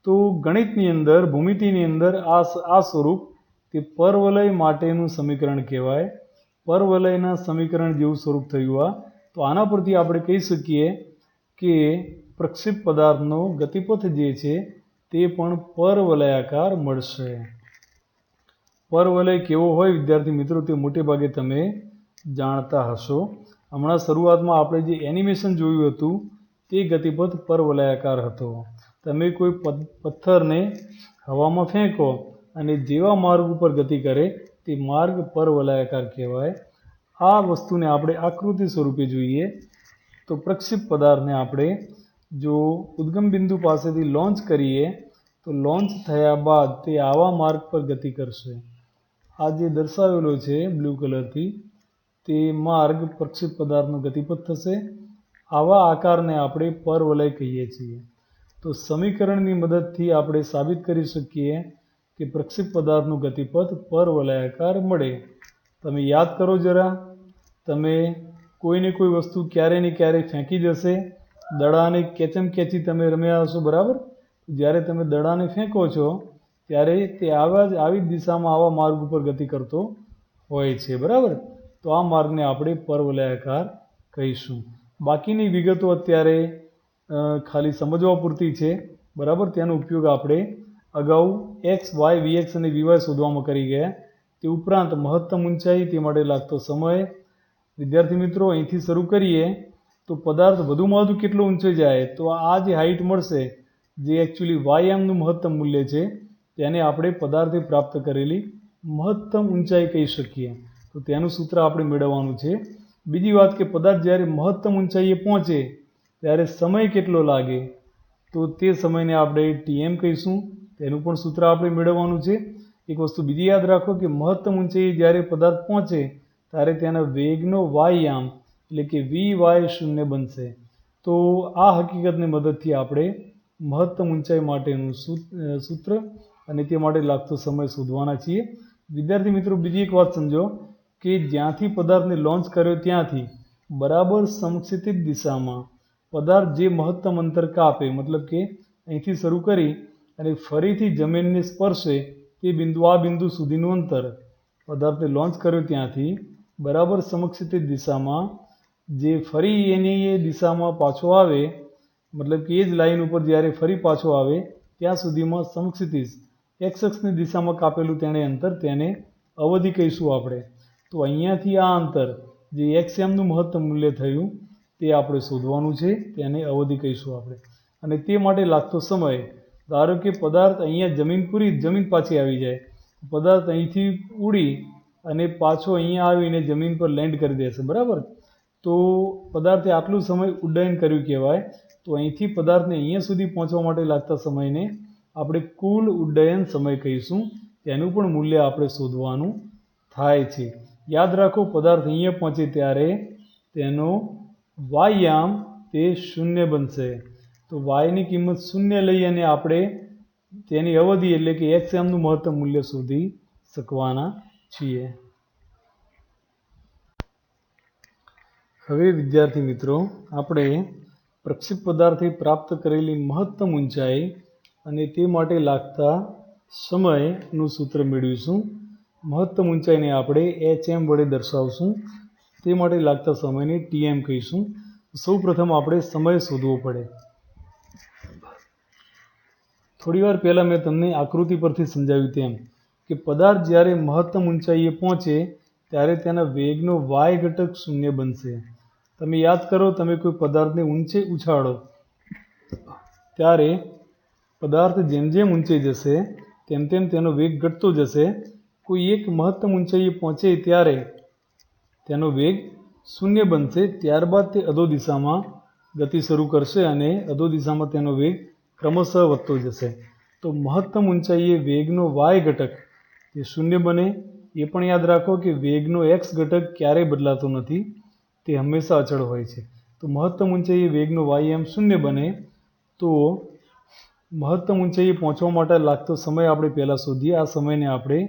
A: તો ગણિતની અંદર, ભૂમિતિની અંદર આ સ્વરૂપ તે પરવલય માટેનું સમીકરણ કહેવાય. પરવલયના સમીકરણ જેવું સ્વરૂપ થયું આ. તો આના પરથી આપણે કહી શકીએ કે પ્રક્ષેપ પદાર્થનો ગતિપથ જે છે તે પણ પરવલયાકાર મળશે. પરવલય કેવો હોય વિદ્યાર્થી મિત્રો તે મોટે ભાગે તમે જાણતા હશો. હમણાં શરૂઆતમાં આપણે જે એનિમેશન જોયું હતું તે ગતિપથ પરવલયાકાર હતો. તમે કોઈ પથ્થરને હવામાં ફેંકો અને જેવા માર્ગ ઉપર ગતિ કરે તે માર્ગ પરવલયાકાર કહેવાય. આ વસ્તુને આપણે આકૃતિ સ્વરૂપે જોઈએ તો પ્રક્ષેપ પદાર્થને આપણે જો ઉદ્ગમ બિંદુ પાસેથી લોન્ચ કરીએ તો લોન્ચ થયા બાદ તે આવા માર્ગ પર ગતિ કરશે. આ જે દર્શાવેલો છે બ્લુ કલરથી તે માર્ગ પ્રક્ષેપ પદાર્થનો ગતિપથ થશે. આવા આકારને આપણે પરવલય કહીએ છીએ. તો સમીકરણની મદદથી આપણે સાબિત કરી શકીએ કે પ્રક્ષેપ પદાર્થનું ગતિપથ પરવલયાકાર મળે. તમે યાદ કરો જરા, તમે કોઈને કોઈ વસ્તુ ક્યારે ને ક્યારે ફેંકી જશે, દડાને કેચમ કેચી તમે રમ્યા હશો, બરાબર? જ્યારે તમે દડાને ફેંકો છો ત્યારે તે આવી જ દિશામાં આવા માર્ગ ઉપર ગતિ કરતો હોય છે, બરાબર? તો આ માર્ગને આપણે પરવલયાકાર કહીશું. બાકીની વિગતો અત્યારે ખાલી સમજવા પૂરતી છે, બરાબર? તેનો ઉપયોગ આપણે અગાઉ એક્સ, વાય, વીએક્સ અને વીવાય શોધવામાં કરી ગયા. તે ઉપરાંત મહત્તમ ઊંચાઈ, તે માટે લાગતો સમય. વિદ્યાર્થી મિત્રો, અહીંથી શરૂ કરીએ તો પદાર્થ વધુમાં વધુ કેટલો ઊંચો જાય તો આ જે હાઇટ મળશે જે એકચ્યુઅલી વાયએમનું મહત્તમ મૂલ્ય છે તેને આપણે પદાર્થે પ્રાપ્ત કરેલી મહત્તમ ઊંચાઈ કહી શકીએ. તો તેનું સૂત્ર આપણે મેળવવાનું છે. બીજી વાત કે પદાર્થ જ્યારે મહત્તમ ઊંચાઈએ પહોંચે ત્યારે સમય કેટલો લાગે તો તે સમયને આપણે ટીએમ કહીશું. તેનું પણ સૂત્ર આપણે મેળવવાનું છે. એક વસ્તુ બીજી યાદ રાખો કે મહત્તમ ઊંચાઈએ જ્યારે પદાર્થ પહોંચે ત્યારે તેના વેગનો વાયયામ એટલે કે વી શૂન્ય બનશે. તો આ હકીકતની મદદથી આપણે મહત્તમ ઊંચાઈ માટેનું સૂત્ર અને તે માટે લાગતો સમય શોધવાના છીએ. વિદ્યાર્થી મિત્રો, બીજી એક વાત સમજો કે જ્યાંથી પદાર્થને લોન્ચ કર્યો ત્યાંથી બરાબર સમક્ષિતિજ દિશામાં પદાર્થ જે મહત્તમ અંતર કાપે, મતલબ કે અહીંથી શરૂ કરી અને ફરીથી જમીનને સ્પર્શે તે બિંદુ આ બિંદુ સુધીનું અંતર પદાર્થને લોન્ચ કર્યો ત્યાંથી બરાબર સમક્ષિતિજ દિશામાં જે ફરી એની એ દિશામાં પાછો આવે, મતલબ કે એ જ લાઈન ઉપર જ્યારે ફરી પાછો આવે ત્યાં સુધીમાં સમક્ષિતિજ એક્સ અક્ષની દિશામાં કાપેલું તેણે અંતર, તેને અવધિ કહીશું આપણે. તો અહીંયાથી આ અંતર જે એક્સએમનું મહત્તમ મૂલ્ય થયું તે આપણે શોધવાનું છે, તેને અવધિ કહીશું આપણે. અને તે માટે લાગતો સમય, ધારો કે પદાર્થ અહીંયા જમીન પાછી આવી જાય, પદાર્થ અહીંથી ઉડી અને પાછો અહીંયા આવીને જમીન પર લેન્ડ કરી દેશે, બરાબર? તો પદાર્થે આટલું સમય ઉડ્ડયન કર્યું કહેવાય. તો અહીંથી પદાર્થને અહીંયા સુધી પહોંચવા માટે લાગતા સમયને આપણે કુલ ઉડ્ડયન સમય કહીશું. તેનું પણ મૂલ્ય આપણે શોધવાનું થાય છે. યાદ રાખો, પદાર્થ અહીંયા પહોંચે ત્યારે તેનો વાયયામ તે શૂન્ય બનશે. તો વાયની કિંમત શૂન્ય લઈ અને આપણે તેની અવધિ એટલે કે એક્સએમનું મહત્તમ મૂલ્ય શોધી શકવાના છીએ. હવે વિદ્યાર્થી મિત્રો, આપણે પ્રક્ષેપ પદાર્થે પ્રાપ્ત કરેલી મહત્તમ ઊંચાઈ અને તે માટે લાગતા સમયનું સૂત્ર મેળવીશું. મહત્તમ ઊંચાઈને આપણે એચએમ વડે દર્શાવશું. તે માટે લાગતા સમયને ટીએમ કહીશું. સૌ પ્રથમ આપણે સમય શોધવો પડે. થોડી વાર પહેલાં મેં તમને આકૃતિ પરથી સમજાવ્યું તેમ કે પદાર્થ જ્યારે મહત્તમ ઊંચાઈએ પહોંચે ત્યારે તેના વેગનો વાય ઘટક શૂન્ય બનશે. તમે યાદ કરો, તમે કોઈ પદાર્થને ઊંચે ઉછાળો ત્યારે પદાર્થ જેમ જેમ ઊંચે જશે તેમ તેમ તેનો વેગ ઘટતો જશે. કોઈ એક મહત્તમ ઊંચાઈએ પહોંચે ત્યારે તેનો વેગ શૂન્ય બનશે. ત્યારબાદ તે અધો દિશામાં ગતિ શરૂ કરશે અને અધો દિશામાં તેનો વેગ ક્રમશઃ વધતો જશે. તો મહત્તમ ઊંચાઈએ વેગનો વાય ઘટક એ શૂન્ય બને. એ પણ યાદ રાખો કે વેગનો એક્સ ઘટક ક્યારેય બદલાતો નથી, તે હંમેશા અચળ હોય છે. તો મહત્તમ ઊંચાઈએ વેગનો વાયએમ શૂન્ય બને. તો મહત્તમ ઊંચાઈએ પહોંચવા માટે લાગતો સમય આપણે પહેલાં શોધીએ. આ સમયને આપણે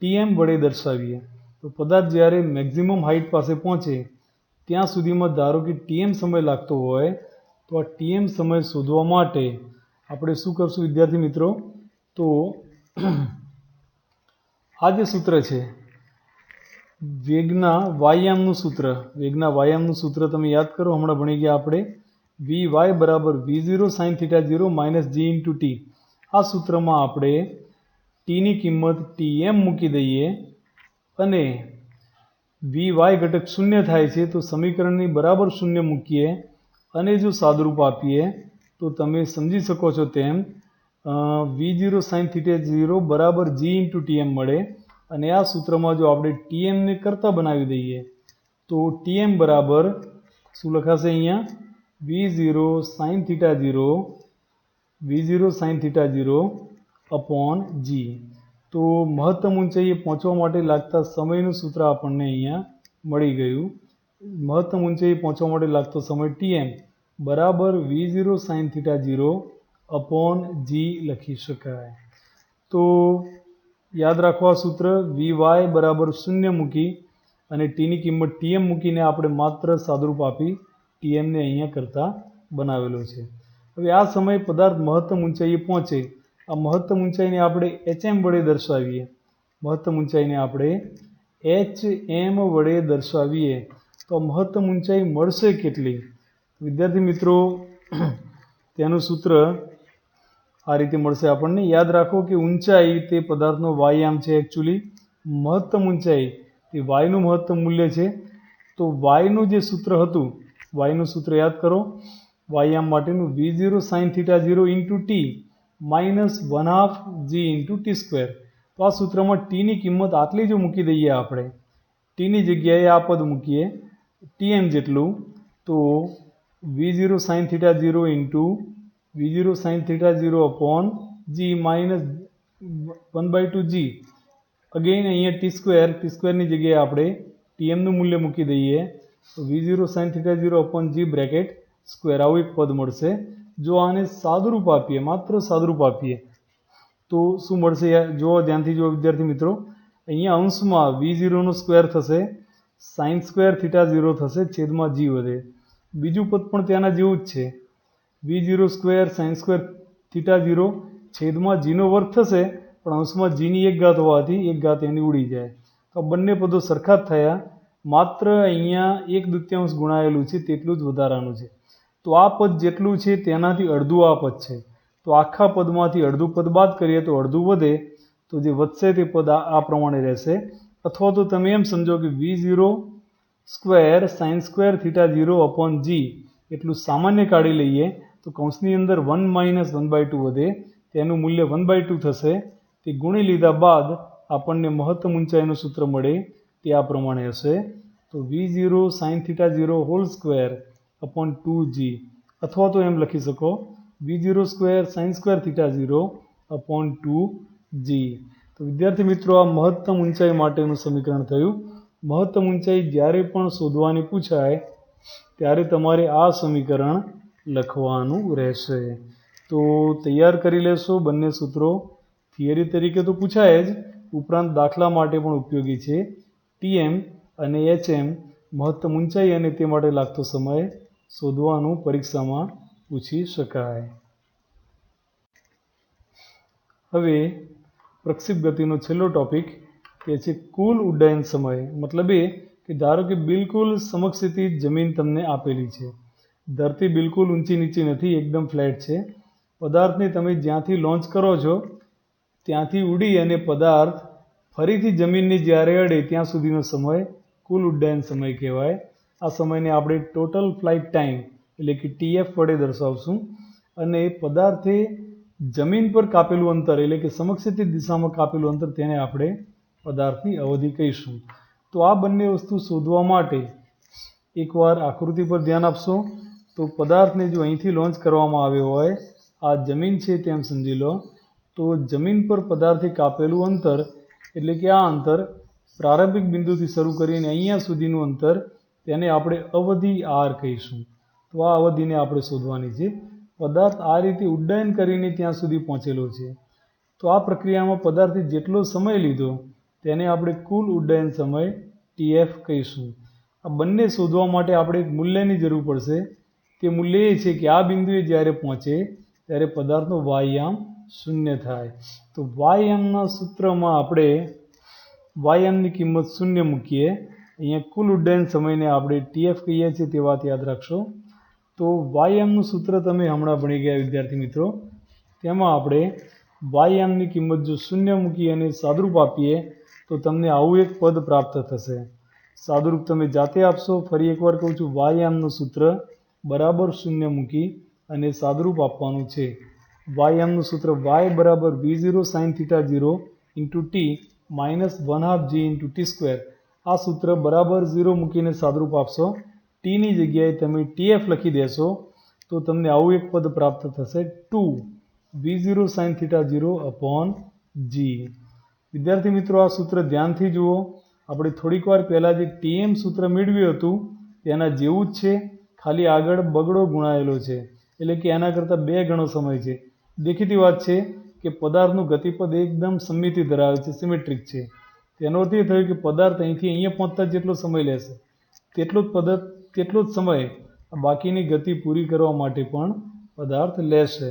A: ટીએમ વડે દર્શાવીએ. તો પદાર્થ જ્યારે મેક્ઝિમમ હાઇટ પાસે પહોંચે ત્યાં સુધીમાં ધારો કે ટીએમ સમય લાગતો હોય તો આ ટીએમ સમય શોધવા માટે આપણે શું કરશું વિદ્યાર્થી મિત્રો? તો આ જે સૂત્ર છે વેગના વાયામનું સૂત્ર તમે યાદ કરો, હમણાં ભણી ગયા આપણે વી વાય બરાબર V0 sin થીટા 0 માઇનસ જી ઇન્ટુ ટી. આ સૂત્રમાં આપણે ટીની કિંમત TM મૂકી દઈએ અને વી વાય ઘટક શૂન્ય થાય છે તો સમીકરણની બરાબર શૂન્ય મૂકીએ અને જો સાદુરૂપ આપીએ તો તમે સમજી શકો છો તેમ V0 sin થીટા 0 બરાબર જી ઇન્ટુ ટીએમ મળે અને આ સૂત્રમાં જો આપણે ટીએમને કરતા બનાવી દઈએ તો ટીએમ બરાબર શું લખાશે અહીંયા V0 sin થીટા 0 અપોન જી. તો મહત્તમ ઊંચાઈએ પહોંચવા માટે લાગતા સમયનું સૂત્ર આપણને અહીંયા મળી ગયું. મહત્તમ ઊંચાઈએ પહોંચવા માટે લાગતો સમય ટીએમ બરાબર V0 sin થીટા 0 અપોન જી લખી શકાય. તો યાદ રાખો આ સૂત્ર વી વાય બરાબર શૂન્ય મૂકી અને ટીની કિંમત ટીએમ મૂકીને આપણે માત્ર સાદુરૂપ આપી ટીએમને અહીંયા કરતા બનાવેલો છે. હવે આ સમયે પદાર્થ મહત્તમ ઊંચાઈએ પહોંચે. આ મહત્તમ ઊંચાઈને આપણે HM વડે દર્શાવીએ. મહત્તમ ઊંચાઈને આપણે HM વડે દર્શાવીએ તો મહત્તમ ઊંચાઈ મળશે કેટલી? વિદ્યાર્થી મિત્રો તેનું સૂત્ર આ રીતે મળશે આપણને. યાદ રાખો કે ઊંચાઈ તે પદાર્થનો વાયામ છે. એકચ્યુઅલી મહત્તમ ઊંચાઈ તે વાયનું મહત્તમ મૂલ્ય છે. તો વાયનું જે સૂત્ર હતું, વાયનું સૂત્ર યાદ કરો, વાયામ માટેનું V0 sin theta 0 into T minus 1/2 જી ઇન્ટુ ટી સ્ક્વેર. તો આ સૂત્રમાં ટીની કિંમત આટલી જો મૂકી દઈએ આપણે, ટીની જગ્યાએ આ પદ મૂકીએ ટીએમ જેટલું, તો V0 sin theta 0 into V0 sin theta 0 upon g minus 1/2 g. Again અહીંયા ટી સ્ક્વેરની જગ્યાએ આપણે ટીએમનું મૂલ્ય મૂકી દઈએ તો V0 sin theta 0 upon g bracket square. આવું એક પદ મળશે. જો આને સાદુરૂપ આપીએ, માત્ર સાદુરૂપ આપીએ તો શું મળશે? જો ધ્યાનથી જો વિદ્યાર્થી મિત્રો, અહીંયા અંશમાં V0નો સ્ક્વેર થશે, સાઇન સ્ક્વેર થીટા 0 થશે, છેદમાં જી વધે. બીજું પદ પણ ત્યાંના જેવું જ છે. V0 square sine square theta 0 છેદમાં જીનો વર્ગ થશે, પણ અંશમાં જીની એક ઘાત હોવાથી એક ઘાત એની ઉડી જાય. તો બંને પદો સરખા જ થયા, માત્ર અહીંયા 1/2 ગુણાયેલું છે તેટલું જ વધારાનું છે. તો આ પદ જેટલું છે તેનાથી અડધું આ પદ છે. તો આખા પદમાંથી અડધું પદ બાદ કરીએ તો અડધું વધે, તો જે વધશે તે પદ આ પ્રમાણે રહેશે. અથવા તો તમે એમ સમજો કે V0 square sine square theta 0 upon g એટલું સામાન્ય કાઢી લઈએ તો કૌંસની અંદર 1 માઇનસ 1/2 વધે, તેનું મૂલ્ય 1/2 થશે. તે ગુણી લીધા બાદ આપણને મહત્તમ ઊંચાઈનું સૂત્ર મળે તે આ પ્રમાણે હશે. તો V0 sin theta 0 whole square upon 2g, અથવા તો એમ લખી શકો V0 square sine square theta 0 upon 2g. તો વિદ્યાર્થી મિત્રો આ મહત્તમ ઊંચાઈ માટેનું સમીકરણ થયું. મહત્તમ ઊંચાઈ જ્યારે પણ શોધવાની પૂછાય ત્યારે તમારે આ સમીકરણ લખવાનું રહેશે. તો તૈયાર કરી લેશો બંને સૂત્રો. થિયરી તરીકે તો પૂછાય જ, ઉપરાંત દાખલા માટે પણ ઉપયોગી છે. ટીએમ અને HM મહત્તમ ઊંચાઈ અને તે માટે લાગતો સમય શોધવાનું પરીક્ષામાં પૂછી શકાય. હવે પ્રક્ષેપ ગતિનો છેલ્લો ટોપિક તે છે કુલ ઉડ્ડયન સમય. મતલબ એ કે ધારો કે બિલકુલ સમક્ષિતિજ જમીન તમને આપેલી છે. ધરતી બિલકુલ ઊંચી નીચી નથી, એકદમ ફ્લેટ છે. પદાર્થને તમે જ્યાંથી લોન્ચ કરો છો ત્યાંથી ઉડી અને પદાર્થ ફરીથી જમીનને જ્યારે અડે ત્યાં સુધીનો સમય કુલ ઉડ્ડયન સમય કહેવાય. આ સમયને આપણે ટોટલ ફ્લાઇટ ટાઈમ એટલે કે TF વડે દર્શાવશું. અને પદાર્થે જમીન પર કાપેલું અંતર એટલે કે સમક્ષિતિજ દિશામાં કાપેલું અંતર તેને આપણે પદાર્થની અવધિ કહીશું. તો આ બંને વસ્તુ શોધવા માટે એકવાર આકૃતિ પર ધ્યાન આપશો. તો પદાર્થને જો અહીંથી લોન્ચ કરવામાં આવ્યો હોય, આ જમીન છે તેમ સમજી લો, તો જમીન પર પદાર્થે કાપેલું અંતર એટલે કે આ અંતર પ્રારંભિક બિંદુથી શરૂ કરીને અહીંયા સુધીનું અંતર તેને આપણે અવધિ R કહીશું. તો આ અવધિને આપણે શોધવાની છે. પદાર્થ આ રીતે ઉડ્ડયન કરીને ત્યાં સુધી પહોંચેલો છે. તો આ પ્રક્રિયામાં પદાર્થે જેટલો સમય લીધો તેને આપણે કુલ ઉડ્ડયન સમય TF કહીશું. આ બંને શોધવા માટે આપણે એક મૂલ્યની જરૂર પડશે. તે મૂલ્ય એ છે કે આ બિંદુએ જ્યારે પહોંચે ત્યારે પદાર્થનો વાયયામ 0 થાય. તો વાયયામના સૂત્રમાં આપણે વાયયામની કિંમત 0 મૂકીએ. અહીંયા કુલ ઉડ્ડયન સમયને આપણે TF કહીએ છીએ તે વાત યાદ રાખશો. તો વાય નું સૂત્ર તમે હમણાં ભણી ગયા વિદ્યાર્થી મિત્રો. તેમાં આપણે વાય ની કિંમત જો શૂન્ય મૂકી અને સાદુરૂપ આપીએ તો તમને આવું એક પદ પ્રાપ્ત થશે. સાદુરૂપ તમે જાતે આપશો. ફરી એકવાર કહું છું, વાય નું સૂત્ર બરાબર શૂન્ય મૂકી અને સાદુરૂપ આપવાનું છે. વાય નું સૂત્ર y બરાબર v0 sin θ0 into t minus 1/2 g into t square. આ સૂત્ર બરાબર 0 મૂકીને સાદુરૂપ આપશો. t ની જગ્યાએ તમે tf લખી દેશો તો તમને આવું એક પદ પ્રાપ્ત થશે 2v0 sin θ0 upon g. વિદ્યાર્થી મિત્રો, આ સૂત્ર ધ્યાનથી જુઓ. આપણે થોડીક વાર પહેલાં જે tm સૂત્ર મેળવ્યું હતું તેના જેવું જ છે, ખાલી આગળ બગડો ગુણાયેલો છે, એટલે કે એના કરતાં 2 ગણો સમય છે. દેખીતી વાત છે કે પદાર્થનું ગતિપદ એકદમ સમમિતિ ધરાવે છે, સિમેટ્રિક છે. તેનો અર્થ એ થયો કે પદાર્થ અહીંથી અહીંયા પહોંચતા જેટલો સમય લેશે તેટલો જ સમય બાકીની ગતિ પૂરી કરવા માટે પણ પદાર્થ લેશે.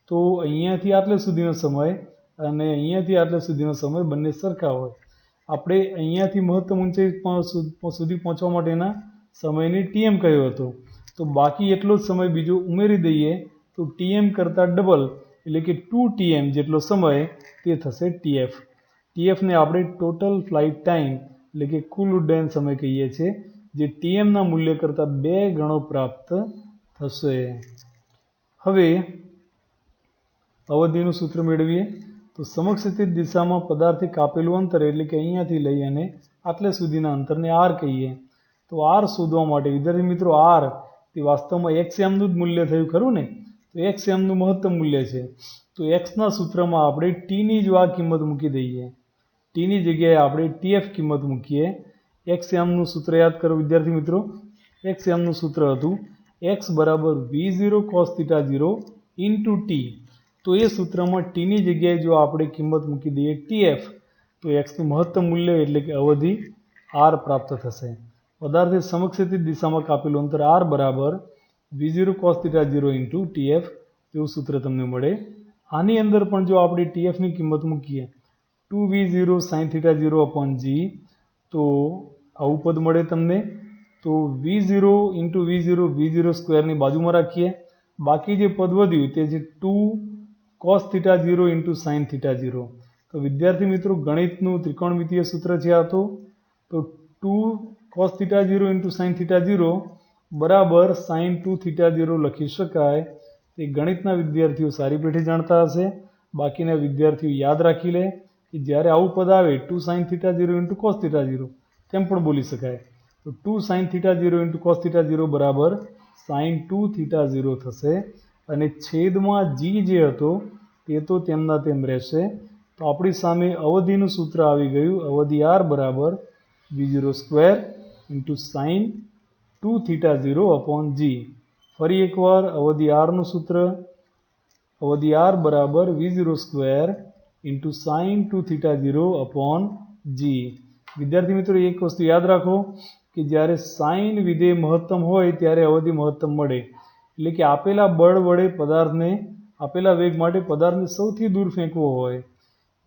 A: તો અહીંયાથી આટલે સુધીનો સમય અને અહીંયાથી આટલે સુધીનો સમય બંને સરખા હોય. આપણે અહીંયાથી મહત્તમ ઊંચાઈ સુધી પહોંચવા માટેના સમયને tm કહ્યો હતો. તો બાકી એટલો જ સમય બીજો ઉમેરી દઈએ તો tm કરતાં ડબલ એટલે કે 2tm જેટલો સમય તે થશે tf. tfને આપણે ટોટલ ફ્લાઇટ ટાઈમ એટલે કે કુલ ઉડ્ડયન સમય કહીએ છીએ, જે tmના મૂલ્ય કરતાં 2 ગણો પ્રાપ્ત થશે. હવે અવધિનું સૂત્ર મેળવીએ તો સમક્ષિતિજ દિશામાં પદાર્થથી કાપેલું અંતર એટલે કે અહીંયાથી લઈ અને આટલે સુધીના અંતરને r કહીએ. તો r શોધવા માટે વિદ્યાર્થી મિત્રો r તે વાસ્તવમાં xmનું જ મૂલ્ય થયું ખરું ને? તો xmનું મહત્તમ મૂલ્ય છે. તો xના સૂત્રમાં આપણે tની જ આ કિંમત મૂકી દઈએ. tની જગ્યાએ આપણે tf કિંમત મૂકીએ. xmનું સૂત્ર યાદ કરો વિદ્યાર્થી મિત્રો. xmનું સૂત્ર હતું x બરાબર v0 cos θ0 ઇન્ટુ t. તો એ સૂત્રમાં tની જગ્યાએ જો આપણે કિંમત મૂકી દઈએ tf તો xનું મહત્તમ મૂલ્ય એટલે કે અવધિ r પ્રાપ્ત થશે. પદાર્થે સમક્ષિતિજ દિશામાં કાપેલું અંતર r બરાબર v0 cos θ0 ઇન્ટુ tf એવું સૂત્ર તમને મળે. આની અંદર પણ જો આપણે tfની કિંમત મૂકીએ 2v0 sin θ0 upon g તો આવું પદ મળે તમને. તો v0 ઇન્ટુ v0 સ્ક્વેરની બાજુમાં રાખીએ. બાકી જે પદ વધ્યું તે છે 2 cos θ0 ઇન્ટુ sin θ0. તો વિદ્યાર્થી મિત્રો ગણિતનું ત્રિકોણમિતીય સૂત્ર છે આ તો 2 cos θ0 ઇન્ટુ sin θ0 બરાબર sin 2θ0 લખી શકાય. તે ગણિતના વિદ્યાર્થીઓ સારી પેઠે જાણતા હશે. બાકીના વિદ્યાર્થીઓ યાદ રાખી લે કે જ્યારે આવું પદ આવે 2 sin θ0 ઇન્ટુ cos θ0 તેમ પણ બોલી શકાય. તો 2 sin θ0 ઇન્ટુ cos θ0 બરાબર sin 2θ0 થશે. અને છેદમાં g જે હતો તે તો તેમના તેમ રહેશે. તો આપણી સામે અવધિનું સૂત્ર આવી ગયું. અવધિ r બરાબર v0 square into sin 2θ0 upon g. ફરી એકવાર અવધિ rનું સૂત્ર અવધિ r બરાબર v0 square into sin 2θ0 upon g. વિદ્યાર્થી મિત્રો એક વસ્તુ યાદ રાખો કે જ્યારે સાઇન વિધેય મહત્તમ હોય ત્યારે અવધિ મહત્તમ મળે. એટલે કે આપેલા બળ વડે પદાર્થને આપેલા વેગ માટે પદાર્થને સૌથી દૂર ફેંકવો હોય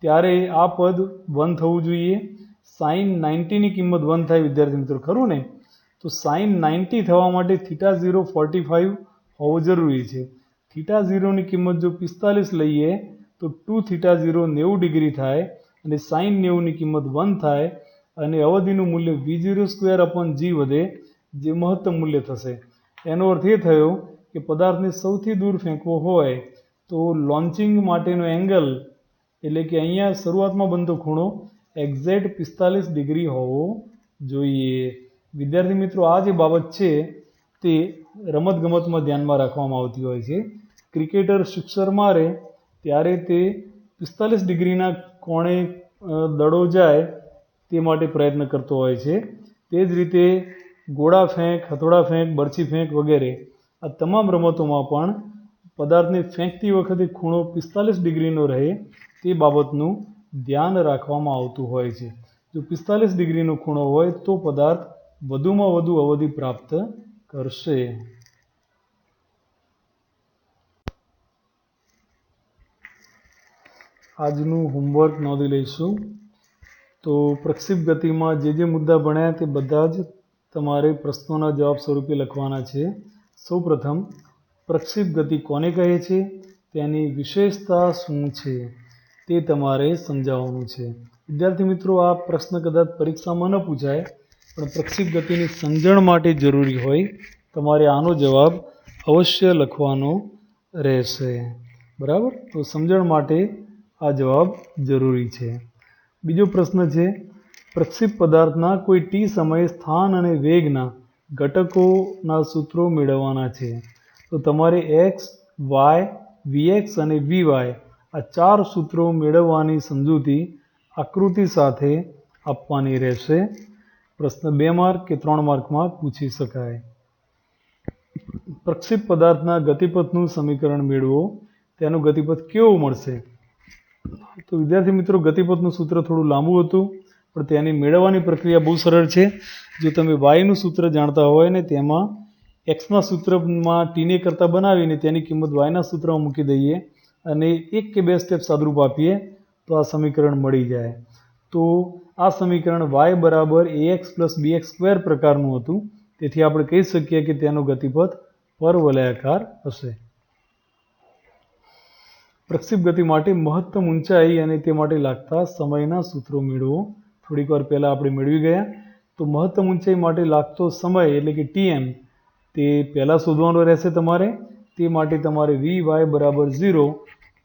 A: ત્યારે આ પદ 1 થવું જોઈએ. સાઇન 90ની કિંમત 1 થાય વિદ્યાર્થી મિત્રો ખરું ને? તો સાઇન 90 થવા માટે θ0 45 હોવો જરૂરી છે. θ0ની કિંમત જો 45 લઈએ તો 2θ0 90 ડિગ્રી થાય અને સાઇન 90ની કિંમત 1 થાય અને અવધિનું મૂલ્ય v0 સ્ક્વેર અપોન g વધે જે મહત્તમ મૂલ્ય થશે. એનો અર્થ એ થયો કે પદાર્થને સૌથી દૂર ફેંકવો હોય તો લોન્ચિંગ માટેનો એંગલ એટલે કે અહીંયા શરૂઆતમાં બનતો ખૂણો એક્ઝેક્ટ 45 ડિગ્રી હોવો જોઈએ. વિદ્યાર્થી મિત્રો આ જે બાબત છે તે રમતગમતમાં ધ્યાનમાં રાખવામાં આવતી હોય છે. ક્રિકેટર સિક્સર મારે ત્યારે તે 45 ડિગ્રીના કોણે દડો જાય તે માટે પ્રયત્ન કરતો હોય છે. તે જ રીતે ગોળા ફેંક, હથોડા ફેંક, બરછી ફેંક વગેરે આ તમામ રમતોમાં પણ પદાર્થને ફેંકતી વખતે ખૂણો 45 ડિગ્રીનો રહે તે બાબતનું ધ્યાન રાખવામાં આવતું હોય છે. જો 45 ડિગ્રીનો ખૂણો હોય તો પદાર્થ વધુમાં વધુ અવધિ પ્રાપ્ત કરશે. આજનું હોમવર્ક નોંધી લઈશું. તો પ્રક્ષેપ ગતિમાં જે મુદ્દા ભણ્યા તે બધા જ તમારે પ્રશ્નોના જવાબ સ્વરૂપે લખવાના છે. સૌપ્રથમ પ્રક્ષેપ ગતિ કોને કહે છે, તેની વિશેષતા શું છે તે તમારે સમજાવવાનું છે. વિદ્યાર્થી મિત્રો, આ પ્રશ્ન કદાચ પરીક્ષામાં ન પૂછાય, પણ પ્રક્ષેપ ગતિની સમજણ માટે જરૂરી હોય તમારે આનો જવાબ અવશ્ય લખવાનો રહેશે. બરાબર, તો સમજણ માટે આ જવાબ જરૂરી છે. બીજો પ્રશ્ન છે, પ્રક્ષેપ પદાર્થના કોઈ ટી સમયે સ્થાન અને વેગના ઘટકોના સૂત્રો મેળવવાના છે. તો તમારે એક્સ, વાય, વીએક્સ અને વીવાય આ 4 સૂત્રો મેળવવાની સમજૂતી આકૃતિ સાથે આપવાની રહેશે. પ્રશ્ન 2 માર્ક કે 3 માર્કમાં પૂછી શકાય. પ્રક્ષેપ પદાર્થના ગતિપથનું સમીકરણ મેળવો. તેનું ગતિપથ કેવું મળશે? તો વિદ્યાર્થી મિત્રો, ગતિપથનું સૂત્ર થોડું લાંબુ હતું, પણ તેની મેળવવાની પ્રક્રિયા બહુ સરળ છે. જો તમે વાયનું સૂત્ર જાણતા હોય ને તેમાં એક્સના સૂત્રમાં ટીને કરતાં બનાવીને તેની કિંમત વાયના સૂત્રમાં મૂકી દઈએ અને 1 કે 2 સ્ટેપ સાદુરૂપ આપીએ તો આ સમીકરણ મળી જાય. તો આ સમીકરણ y બરાબર ax પ્લસ bx સ્ક્વેર પ્રકારનું હતું. તેથી આપણે કહી શકીએ કે તેનો ગતિપથ પરવલયાકાર હશે. પ્રક્ષેપ ગતિ માટે મહત્તમ ઊંચાઈ અને તે માટે લાગતા સમયના સૂત્રો મેળવો. થોડીક વાર પહેલાં આપણે મેળવી ગયા. તો મહત્તમ ઊંચાઈ માટે લાગતો સમય એટલે કે TM તે પહેલાં શોધવાનો રહેશે તમારે. તે માટે તમારે Vy બરાબર 0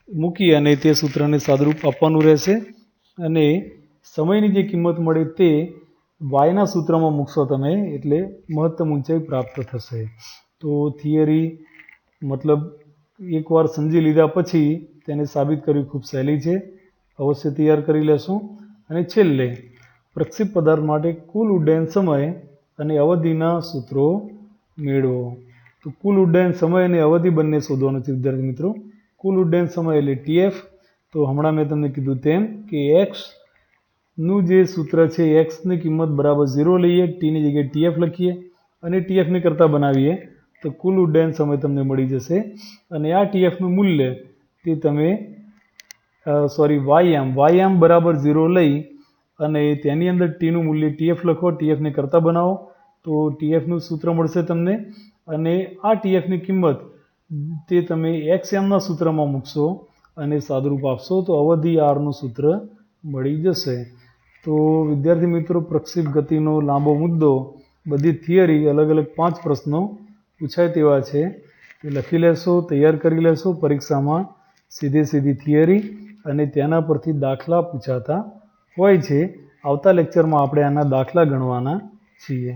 A: મૂકી અને તે સૂત્રને સાદુરૂપ આપવાનું રહેશે અને સમયની જે કિંમત મળે તે વાયના સૂત્રમાં મૂકશો તમે એટલે મહત્તમ ઊંચાઈ પ્રાપ્ત થશે. તો થિયરી મતલબ એકવાર સમજી લીધા પછી તેને સાબિત કરવી ખૂબ સહેલી છે. અવશ્ય તૈયાર કરી લેશું. અને છેલ્લે પ્રક્ષેપ પદાર્થ માટે કુલ ઉડ્ડયન સમય અને અવધિના સૂત્રો મેળવો. તો કુલ ઉડ્ડયન સમય અને અવધિ બંને શોધવાનું છે વિદ્યાર્થી મિત્રો. કુલ ઉડ્ડયન સમય એટલે TF. તો હમણાં મેં તમને કીધું તેમ કે એક્સનું જે સૂત્ર છે, એક્સની કિંમત બરાબર 0 લઈએ, ટીની જગ્યાએ TF લખીએ અને TFને કરતાં બનાવીએ તો કુલ ઉડ્ડયન સમય તમને મળી જશે. અને આ TFનું મૂલ્ય તે તમે વાયામ બરાબર 0 લઈ અને તેની અંદર ટીનું મૂલ્ય TF લખો, TFને કરતાં બનાવો તો TFનું સૂત્ર મળશે તમને. અને આ TFની કિંમત તે તમે XMના સૂત્રમાં મૂકશો અને સાદુરૂપ આપશો તો અવધિ Rનું સૂત્ર મળી જશે. તો વિદ્યાર્થી મિત્રો, પ્રક્ષેપ ગતિનો લાંબો મુદ્દો, બધી થિયરી અલગ અલગ 5 પ્રશ્નો પૂછાય તેવા છે તે લખી લેશો, તૈયાર કરી લેશો. પરીક્ષામાં સીધી થિયરી અને તેના પરથી દાખલા પૂછાતા હોય છે. આવતા લેક્ચરમાં આપણે આના દાખલા ગણવાના છીએ.